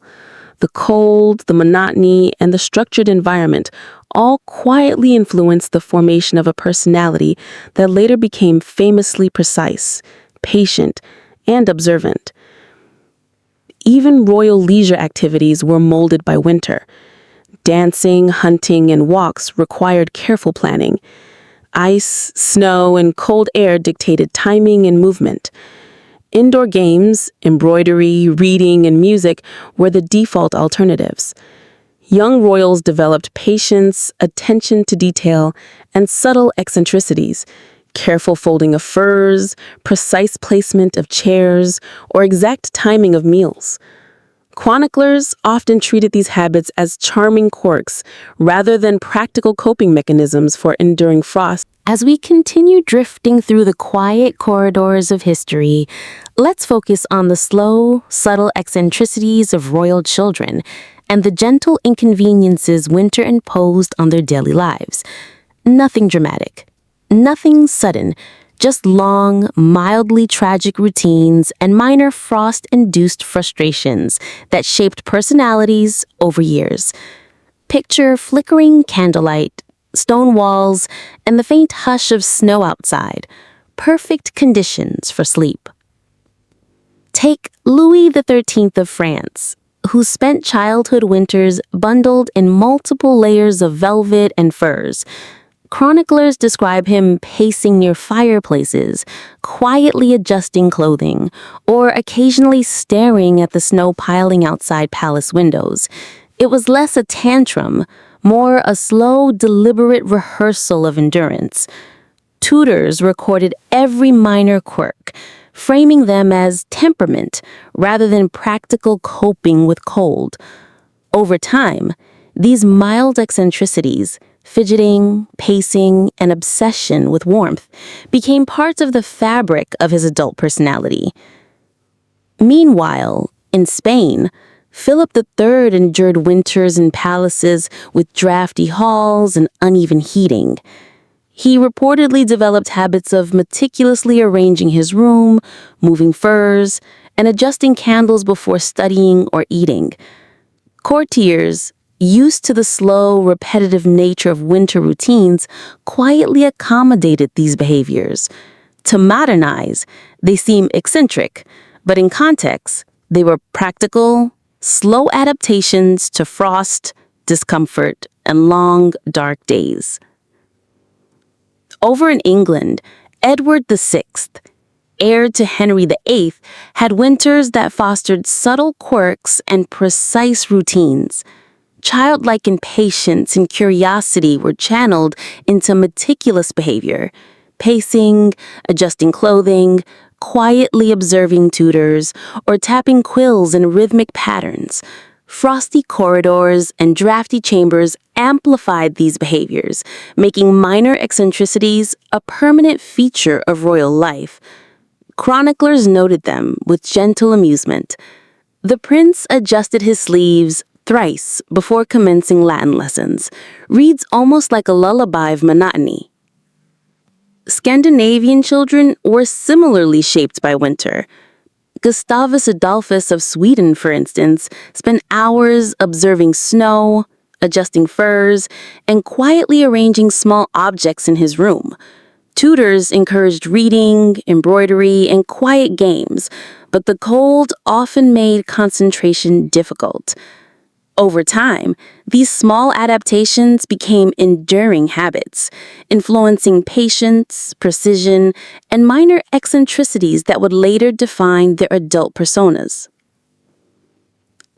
The cold, the monotony, and the structured environment all quietly influenced the formation of a personality that later became famously precise, patient, and observant. Even royal leisure activities were molded by winter. Dancing, hunting, and walks required careful planning. Ice, snow, and cold air dictated timing and movement. Indoor games, embroidery, reading, and music were the default alternatives. Young royals developed patience, attention to detail, and subtle eccentricities, careful folding of furs, precise placement of chairs, or exact timing of meals. Chroniclers often treated these habits as charming quirks rather than practical coping mechanisms for enduring frost. As we continue drifting through the quiet corridors of history, let's focus on the slow, subtle eccentricities of royal children and the gentle inconveniences winter imposed on their daily lives. Nothing dramatic, nothing sudden, just long, mildly tragic routines and minor frost-induced frustrations that shaped personalities over years. Picture flickering candlelight, stone walls, and the faint hush of snow outside. Perfect conditions for sleep. Take Louis XIII of France, who spent childhood winters bundled in multiple layers of velvet and furs. Chroniclers describe him pacing near fireplaces, quietly adjusting clothing, or occasionally staring at the snow piling outside palace windows. It was less a tantrum, more a slow, deliberate rehearsal of endurance. Tutors recorded every minor quirk, framing them as temperament rather than practical coping with cold. Over time, these mild eccentricities, fidgeting, pacing, and obsession with warmth, became parts of the fabric of his adult personality. Meanwhile, in Spain, Philip III endured winters in palaces with drafty halls and uneven heating. He reportedly developed habits of meticulously arranging his room, moving furs, and adjusting candles before studying or eating. Courtiers, used to the slow, repetitive nature of winter routines, quietly accommodated these behaviors. To modernize, they seem eccentric, but in context, they were practical, slow adaptations to frost, discomfort, and long, dark days. Over in England, Edward VI, heir to Henry VIII, had winters that fostered subtle quirks and precise routines. Childlike impatience and curiosity were channeled into meticulous behavior, pacing, adjusting clothing, quietly observing tutors or tapping quills in rhythmic patterns. Frosty corridors and drafty chambers amplified these behaviors, making minor eccentricities a permanent feature of royal life. Chroniclers noted them with gentle amusement. The prince adjusted his sleeves thrice before commencing Latin lessons, reads almost like a lullaby of monotony. Scandinavian children were similarly shaped by winter. Gustavus Adolphus of Sweden, for instance, spent hours observing snow, adjusting furs, and quietly arranging small objects in his room. Tutors encouraged reading, embroidery, and quiet games, but the cold often made concentration difficult. Over time, these small adaptations became enduring habits, influencing patience, precision, and minor eccentricities that would later define their adult personas.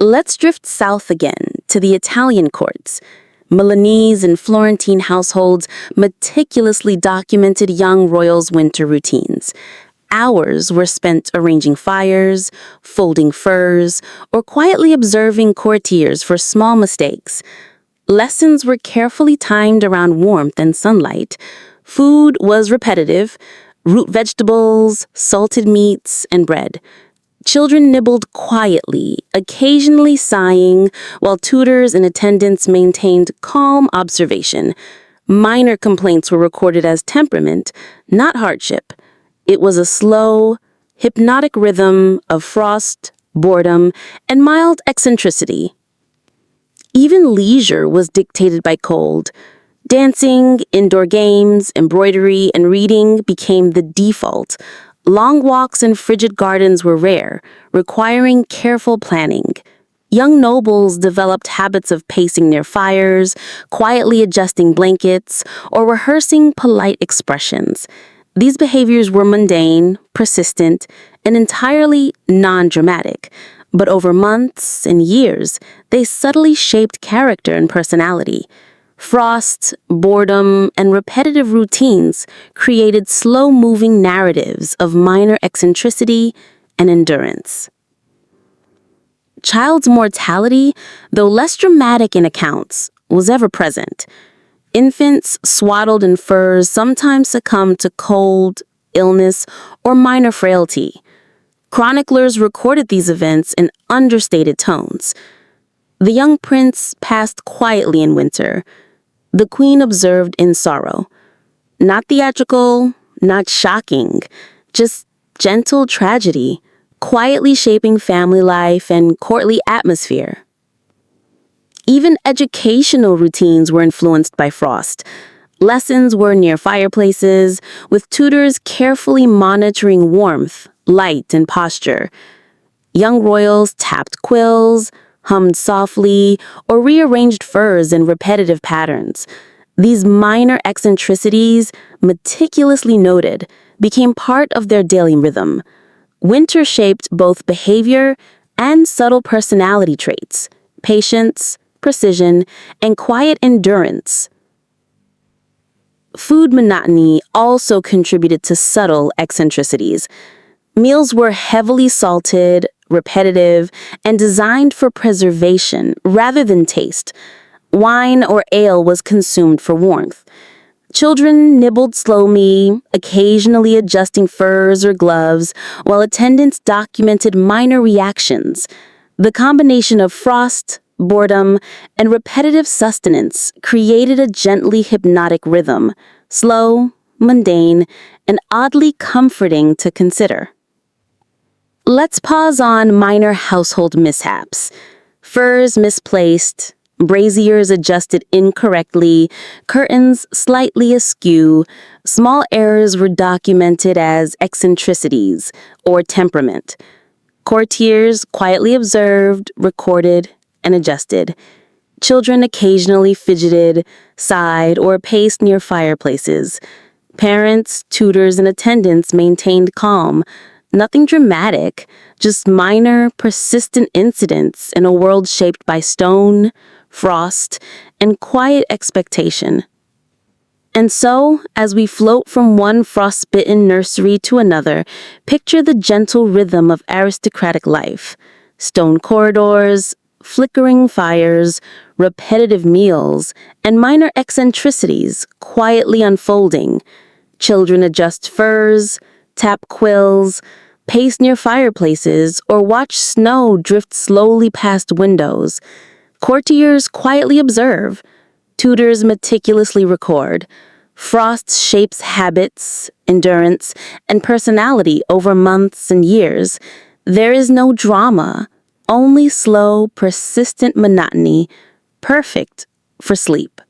Let's drift south again to the Italian courts. Milanese and Florentine households meticulously documented young royals' winter routines. Hours were spent arranging fires, folding furs, or quietly observing courtiers for small mistakes. Lessons were carefully timed around warmth and sunlight. Food was repetitive: root vegetables, salted meats, and bread. Children nibbled quietly, occasionally sighing, while tutors and attendants maintained calm observation. Minor complaints were recorded as temperament, not hardship. It was a slow, hypnotic rhythm of frost, boredom, and mild eccentricity. Even leisure was dictated by cold. Dancing, indoor games, embroidery, and reading became the default. Long walks in frigid gardens were rare, requiring careful planning. Young nobles developed habits of pacing near fires, quietly adjusting blankets, or rehearsing polite expressions. These behaviors were mundane, persistent, and entirely non-dramatic, but over months and years, they subtly shaped character and personality. Frost, boredom, and repetitive routines created slow-moving narratives of minor eccentricity and endurance. Child's mortality, though less dramatic in accounts, was ever present. Infants swaddled in furs sometimes succumbed to cold, illness, or minor frailty. Chroniclers recorded these events in understated tones. The young prince passed quietly in winter. The queen observed in sorrow. Not theatrical, not shocking, just gentle tragedy, quietly shaping family life and courtly atmosphere. Even educational routines were influenced by frost. Lessons were near fireplaces, with tutors carefully monitoring warmth, light, and posture. Young royals tapped quills, hummed softly, or rearranged furs in repetitive patterns. These minor eccentricities, meticulously noted, became part of their daily rhythm. Winter shaped both behavior and subtle personality traits: patience, precision, and quiet endurance. Food monotony also contributed to subtle eccentricities. Meals were heavily salted, repetitive, and designed for preservation rather than taste. Wine or ale was consumed for warmth. Children nibbled slowly, occasionally adjusting furs or gloves, while attendants documented minor reactions. The combination of frost, boredom, and repetitive sustenance created a gently hypnotic rhythm, slow, mundane, and oddly comforting to consider. Let's pause on minor household mishaps. Furs misplaced, braziers adjusted incorrectly, curtains slightly askew. Small errors were documented as eccentricities or temperament. Courtiers quietly observed, recorded, and adjusted. Children occasionally fidgeted, sighed, or paced near fireplaces. Parents, tutors, and attendants maintained calm. Nothing dramatic, just minor, persistent incidents in a world shaped by stone, frost, and quiet expectation. And so, as we float from one frostbitten nursery to another, picture the gentle rhythm of aristocratic life. Stone corridors, flickering fires, repetitive meals, and minor eccentricities quietly unfolding. Children adjust furs, tap quills, pace near fireplaces, or watch snow drift slowly past windows. Courtiers quietly observe. Tutors meticulously record. Frost shapes habits, endurance, and personality over months and years. There is no drama, only slow, persistent monotony, perfect for sleep.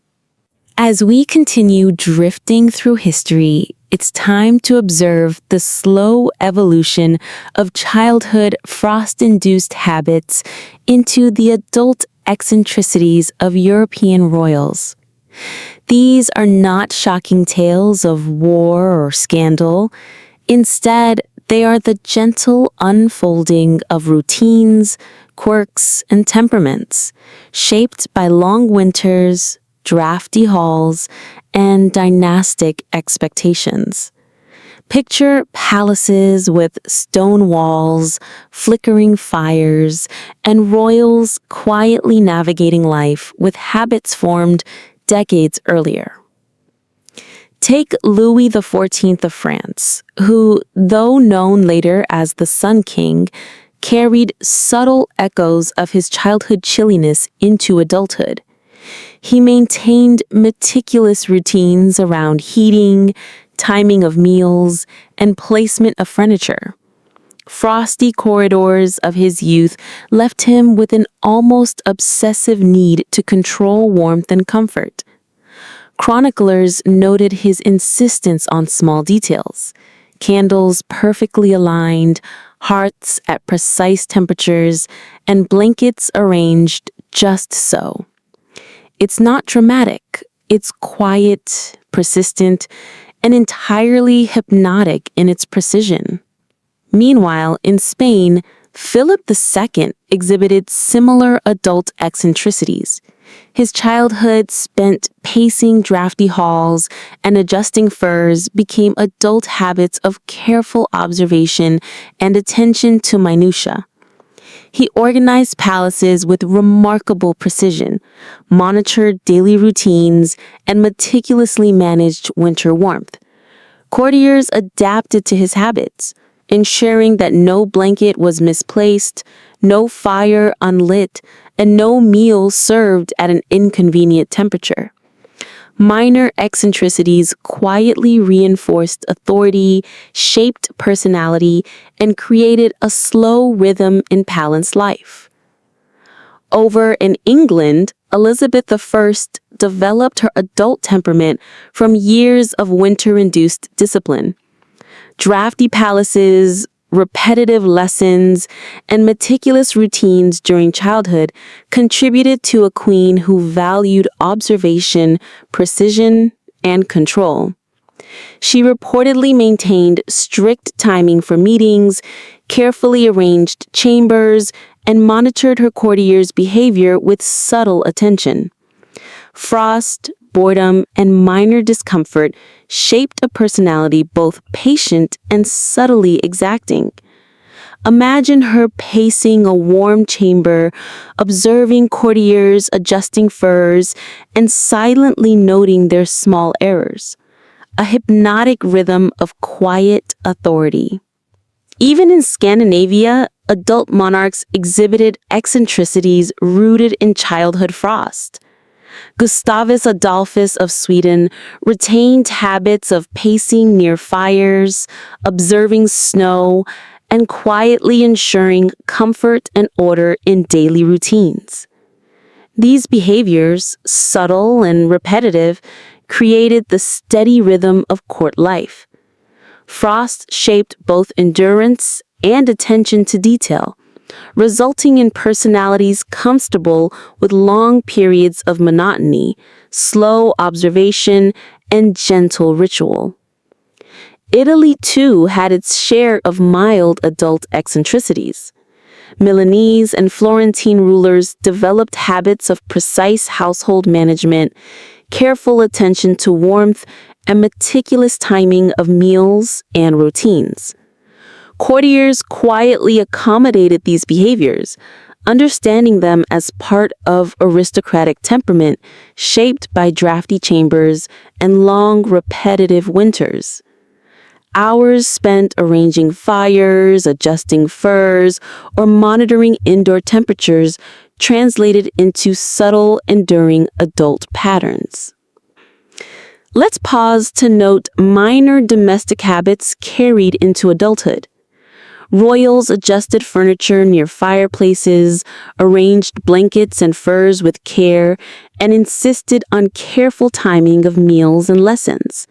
As we continue drifting through history, it's time to observe the slow evolution of childhood frost-induced habits into the adult eccentricities of European royals. These are not shocking tales of war or scandal. Instead, they are the gentle unfolding of routines, quirks, and temperaments, shaped by long winters, drafty halls, and dynastic expectations. Picture palaces with stone walls, flickering fires, and royals quietly navigating life with habits formed decades earlier. Take Louis XIV of France, who, though known later as the Sun King, carried subtle echoes of his childhood chilliness into adulthood. He maintained meticulous routines around heating, timing of meals, and placement of furniture. Frosty corridors of his youth left him with an almost obsessive need to control warmth and comfort. Chroniclers noted his insistence on small details: candles perfectly aligned, hearths at precise temperatures, and blankets arranged just so. It's not dramatic, it's quiet, persistent, and entirely hypnotic in its precision. Meanwhile, in Spain, Philip II exhibited similar adult eccentricities. His childhood spent pacing drafty halls and adjusting furs became adult habits of careful observation and attention to minutiae. He organized palaces with remarkable precision, monitored daily routines, and meticulously managed winter warmth. Courtiers adapted to his habits, ensuring that no blanket was misplaced, no fire unlit, and no meal served at an inconvenient temperature. Minor eccentricities quietly reinforced authority, shaped personality, and created a slow rhythm in palace life. Over in England, Elizabeth I developed her adult temperament from years of winter-induced discipline. Drafty palaces, repetitive lessons, and meticulous routines during childhood contributed to a queen who valued observation, precision, and control. She reportedly maintained strict timing for meetings, carefully arranged chambers, and monitored her courtiers' behavior with subtle attention. Frost, boredom, and minor discomfort shaped a personality both patient and subtly exacting. Imagine her pacing a warm chamber, observing courtiers adjusting furs, and silently noting their small errors. A hypnotic rhythm of quiet authority. Even in Scandinavia, adult monarchs exhibited eccentricities rooted in childhood frost. Gustavus Adolphus of Sweden retained habits of pacing near fires, observing snow, and quietly ensuring comfort and order in daily routines. These behaviors, subtle and repetitive, created the steady rhythm of court life. Frost shaped both endurance and attention to detail, resulting in personalities comfortable with long periods of monotony, slow observation, and gentle ritual. Italy, too, had its share of mild adult eccentricities. Milanese and Florentine rulers developed habits of precise household management, careful attention to warmth, and meticulous timing of meals and routines. Courtiers quietly accommodated these behaviors, understanding them as part of aristocratic temperament shaped by drafty chambers and long, repetitive winters. Hours spent arranging fires, adjusting furs, or monitoring indoor temperatures translated into subtle, enduring adult patterns. Let's pause to note minor domestic habits carried into adulthood. Royals adjusted furniture near fireplaces, arranged blankets and furs with care, and insisted on careful timing of meals and lessons.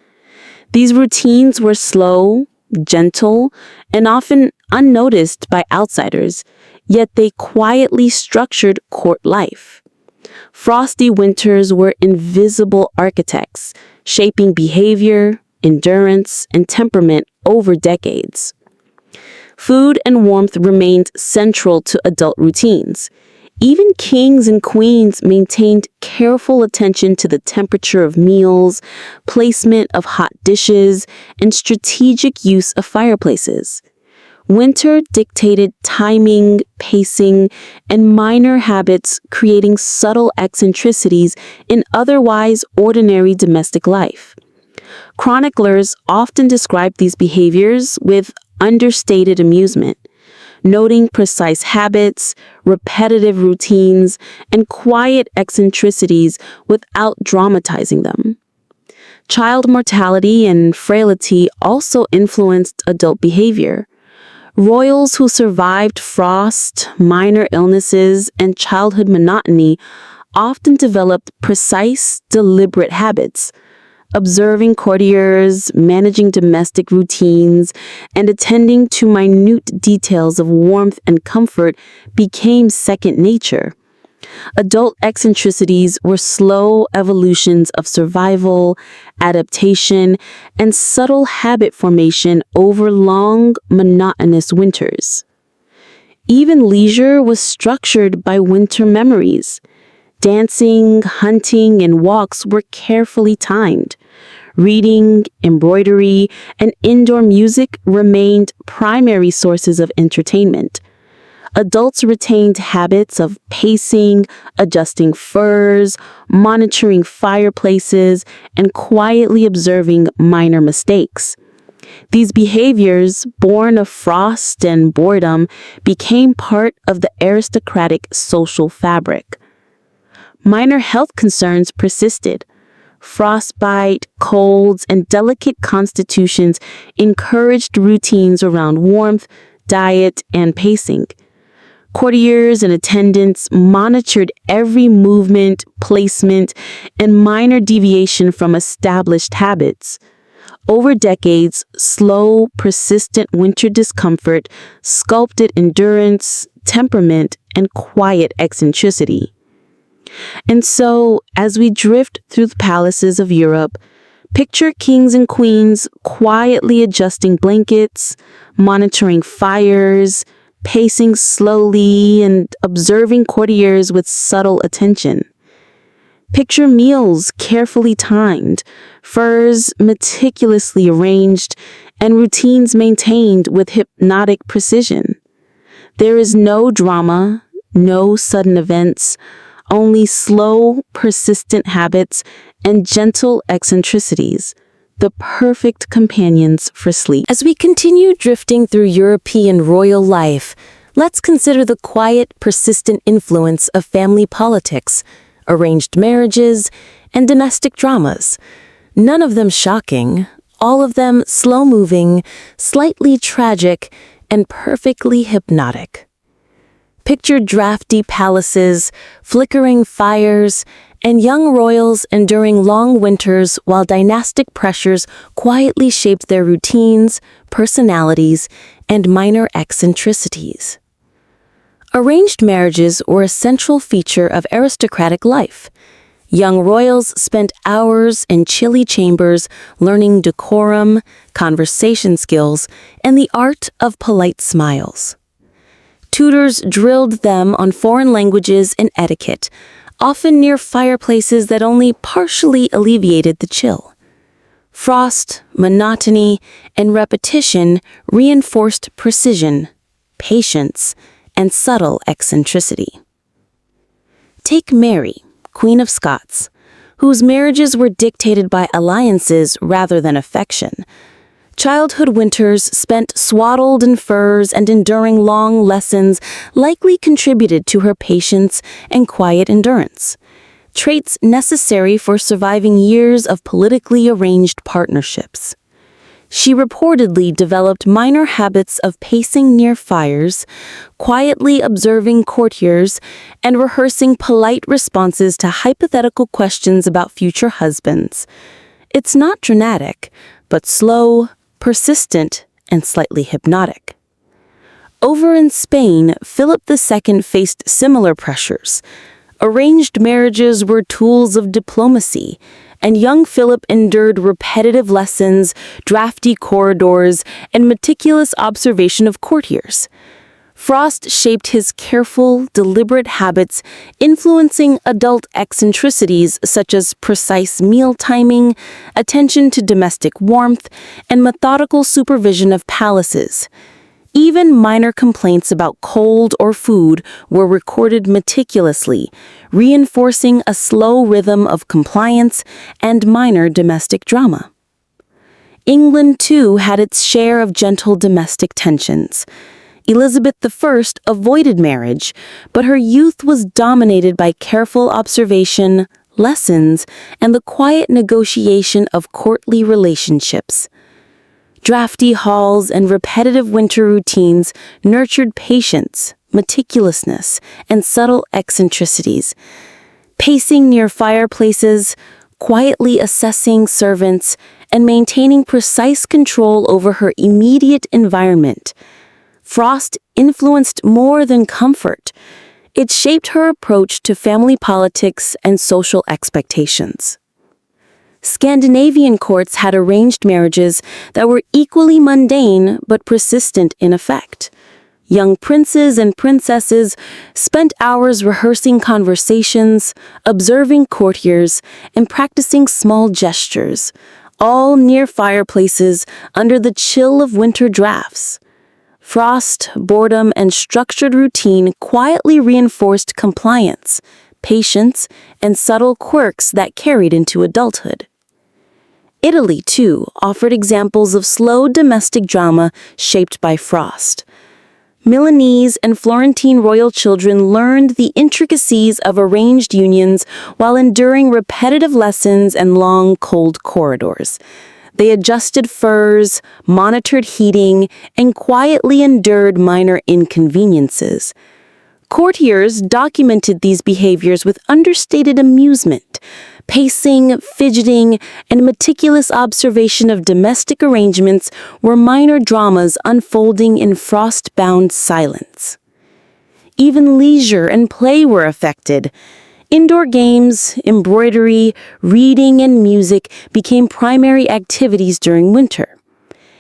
These routines were slow, gentle, and often unnoticed by outsiders, yet they quietly structured court life. Frosty winters were invisible architects, shaping behavior, endurance, and temperament over decades. Food and warmth remained central to adult routines. Even kings and queens maintained careful attention to the temperature of meals, placement of hot dishes, and strategic use of fireplaces. Winter dictated timing, pacing, and minor habits, creating subtle eccentricities in otherwise ordinary domestic life. Chroniclers often describe these behaviors with understated amusement, noting precise habits, repetitive routines, and quiet eccentricities without dramatizing them. Child mortality and frailty also influenced adult behavior. Royals who survived frost, minor illnesses, and childhood monotony often developed precise, deliberate habits. Observing courtiers, managing domestic routines, and attending to minute details of warmth and comfort became second nature. Adult eccentricities were slow evolutions of survival, adaptation, and subtle habit formation over long, monotonous winters. Even leisure was structured by winter memories. Dancing, hunting, and walks were carefully timed. Reading, embroidery, and indoor music remained primary sources of entertainment. Adults retained habits of pacing, adjusting furs, monitoring fireplaces, and quietly observing minor mistakes. These behaviors, born of frost and boredom, became part of the aristocratic social fabric. Minor health concerns persisted. Frostbite, colds, and delicate constitutions encouraged routines around warmth, diet, and pacing. Courtiers and attendants monitored every movement, placement, and minor deviation from established habits. Over decades, slow, persistent winter discomfort sculpted endurance, temperament, and quiet eccentricity. And so, as we drift through the palaces of Europe, picture kings and queens quietly adjusting blankets, monitoring fires, pacing slowly, and observing courtiers with subtle attention. Picture meals carefully timed, furs meticulously arranged, and routines maintained with hypnotic precision. There is no drama, no sudden events, only slow, persistent habits and gentle eccentricities, the perfect companions for sleep. As we continue drifting through European royal life, let's consider the quiet, persistent influence of family politics, arranged marriages, and domestic dramas. None of them shocking, all of them slow-moving, slightly tragic, and perfectly hypnotic. Picture drafty palaces, flickering fires, and young royals enduring long winters while dynastic pressures quietly shaped their routines, personalities, and minor eccentricities. Arranged marriages were a central feature of aristocratic life. Young royals spent hours in chilly chambers learning decorum, conversation skills, and the art of polite smiles. Tutors drilled them on foreign languages and etiquette, often near fireplaces that only partially alleviated the chill. Frost, monotony, and repetition reinforced precision, patience, and subtle eccentricity. Take Mary, Queen of Scots, whose marriages were dictated by alliances rather than affection. Childhood winters spent swaddled in furs and enduring long lessons likely contributed to her patience and quiet endurance, traits necessary for surviving years of politically arranged partnerships. She reportedly developed minor habits of pacing near fires, quietly observing courtiers, and rehearsing polite responses to hypothetical questions about future husbands. It's not dramatic, but slow, persistent, and slightly hypnotic. Over in Spain, Philip II faced similar pressures. Arranged marriages were tools of diplomacy, and young Philip endured repetitive lessons, drafty corridors, and meticulous observation of courtiers. Frost shaped his careful, deliberate habits, influencing adult eccentricities such as precise meal timing, attention to domestic warmth, and methodical supervision of palaces. Even minor complaints about cold or food were recorded meticulously, reinforcing a slow rhythm of compliance and minor domestic drama. England, too, had its share of gentle domestic tensions. Elizabeth I avoided marriage, but her youth was dominated by careful observation, lessons, and the quiet negotiation of courtly relationships. Drafty halls and repetitive winter routines nurtured patience, meticulousness, and subtle eccentricities. Pacing near fireplaces, quietly assessing servants, and maintaining precise control over her immediate environment. Frost influenced more than comfort. It shaped her approach to family politics and social expectations. Scandinavian courts had arranged marriages that were equally mundane but persistent in effect. Young princes and princesses spent hours rehearsing conversations, observing courtiers, and practicing small gestures, all near fireplaces under the chill of winter drafts. Frost, boredom, and structured routine quietly reinforced compliance, patience, and subtle quirks that carried into adulthood. Italy, too, offered examples of slow domestic drama shaped by Frost. Milanese and Florentine royal children learned the intricacies of arranged unions while enduring repetitive lessons and long, cold corridors. They adjusted furs, monitored heating, and quietly endured minor inconveniences. Courtiers documented these behaviors with understated amusement. Pacing, fidgeting, and meticulous observation of domestic arrangements were minor dramas unfolding in frost-bound silence. Even leisure and play were affected. Indoor games, embroidery, reading, and music became primary activities during winter.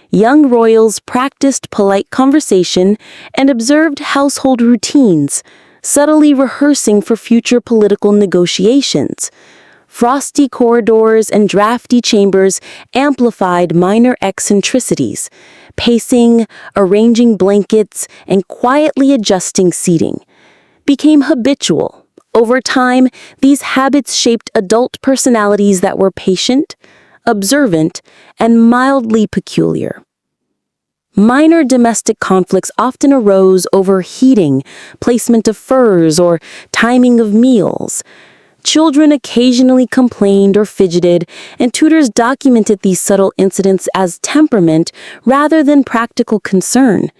Young royals practiced polite conversation and observed household routines, subtly rehearsing for future political negotiations. Frosty corridors and drafty chambers amplified minor eccentricities, pacing, arranging blankets, and quietly adjusting seating became habitual. Over time, these habits shaped adult personalities that were patient, observant, and mildly peculiar. Minor domestic conflicts often arose over heating, placement of furs, or timing of meals. Children occasionally complained or fidgeted, and tutors documented these subtle incidents as temperament rather than practical concern.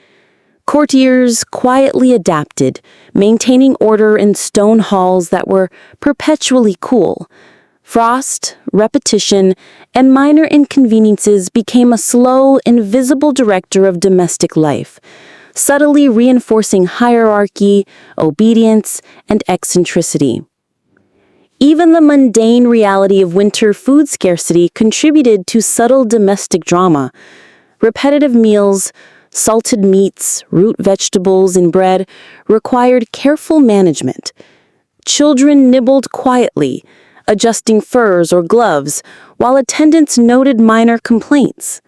Courtiers quietly adapted, maintaining order in stone halls that were perpetually cool. Frost, repetition, and minor inconveniences became a slow, invisible director of domestic life, subtly reinforcing hierarchy, obedience, and eccentricity. Even the mundane reality of winter food scarcity contributed to subtle domestic drama. Repetitive meals, salted meats, root vegetables, and bread required careful management. Children nibbled quietly, adjusting furs or gloves, while attendants noted minor complaints.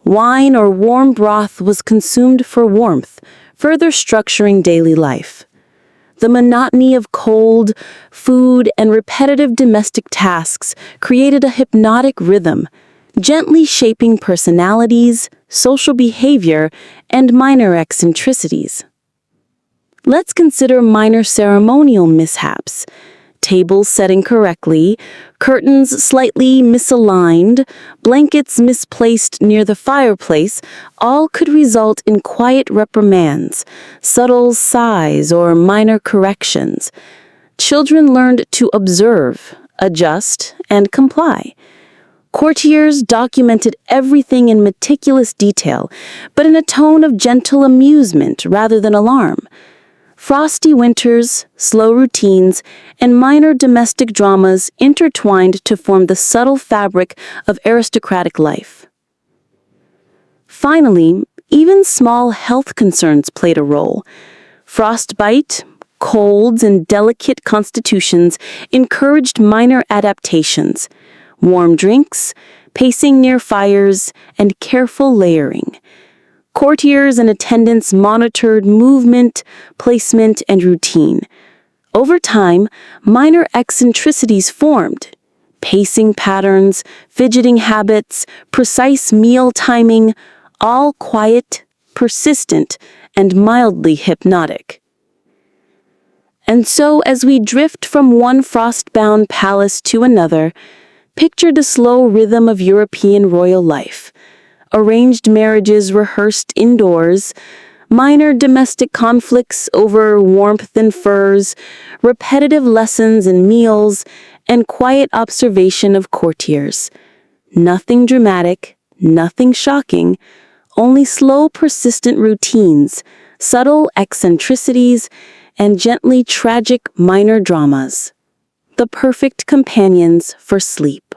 Wine or warm broth was consumed for warmth, further structuring daily life. The monotony of cold, food, and repetitive domestic tasks created a hypnotic rhythm, gently shaping personalities, social behavior, and minor eccentricities. Let's consider minor ceremonial mishaps. Tables set incorrectly, curtains slightly misaligned, blankets misplaced near the fireplace, all could result in quiet reprimands, subtle sighs, or minor corrections. Children learned to observe, adjust, and comply. Courtiers documented everything in meticulous detail, but in a tone of gentle amusement rather than alarm. Frosty winters, slow routines, and minor domestic dramas intertwined to form the subtle fabric of aristocratic life. Finally, even small health concerns played a role. Frostbite, colds, and delicate constitutions encouraged minor adaptations. Warm drinks, pacing near fires, and careful layering. Courtiers and attendants monitored movement, placement, and routine. Over time, minor eccentricities formed. Pacing patterns, fidgeting habits, precise meal timing, all quiet, persistent, and mildly hypnotic. And so, as we drift from one frost-bound palace to another, picture the slow rhythm of European royal life. Arranged marriages rehearsed indoors, minor domestic conflicts over warmth and furs, repetitive lessons in meals, and quiet observation of courtiers. Nothing dramatic, nothing shocking, only slow, persistent routines, subtle eccentricities, and gently tragic minor dramas. The perfect companions for sleep.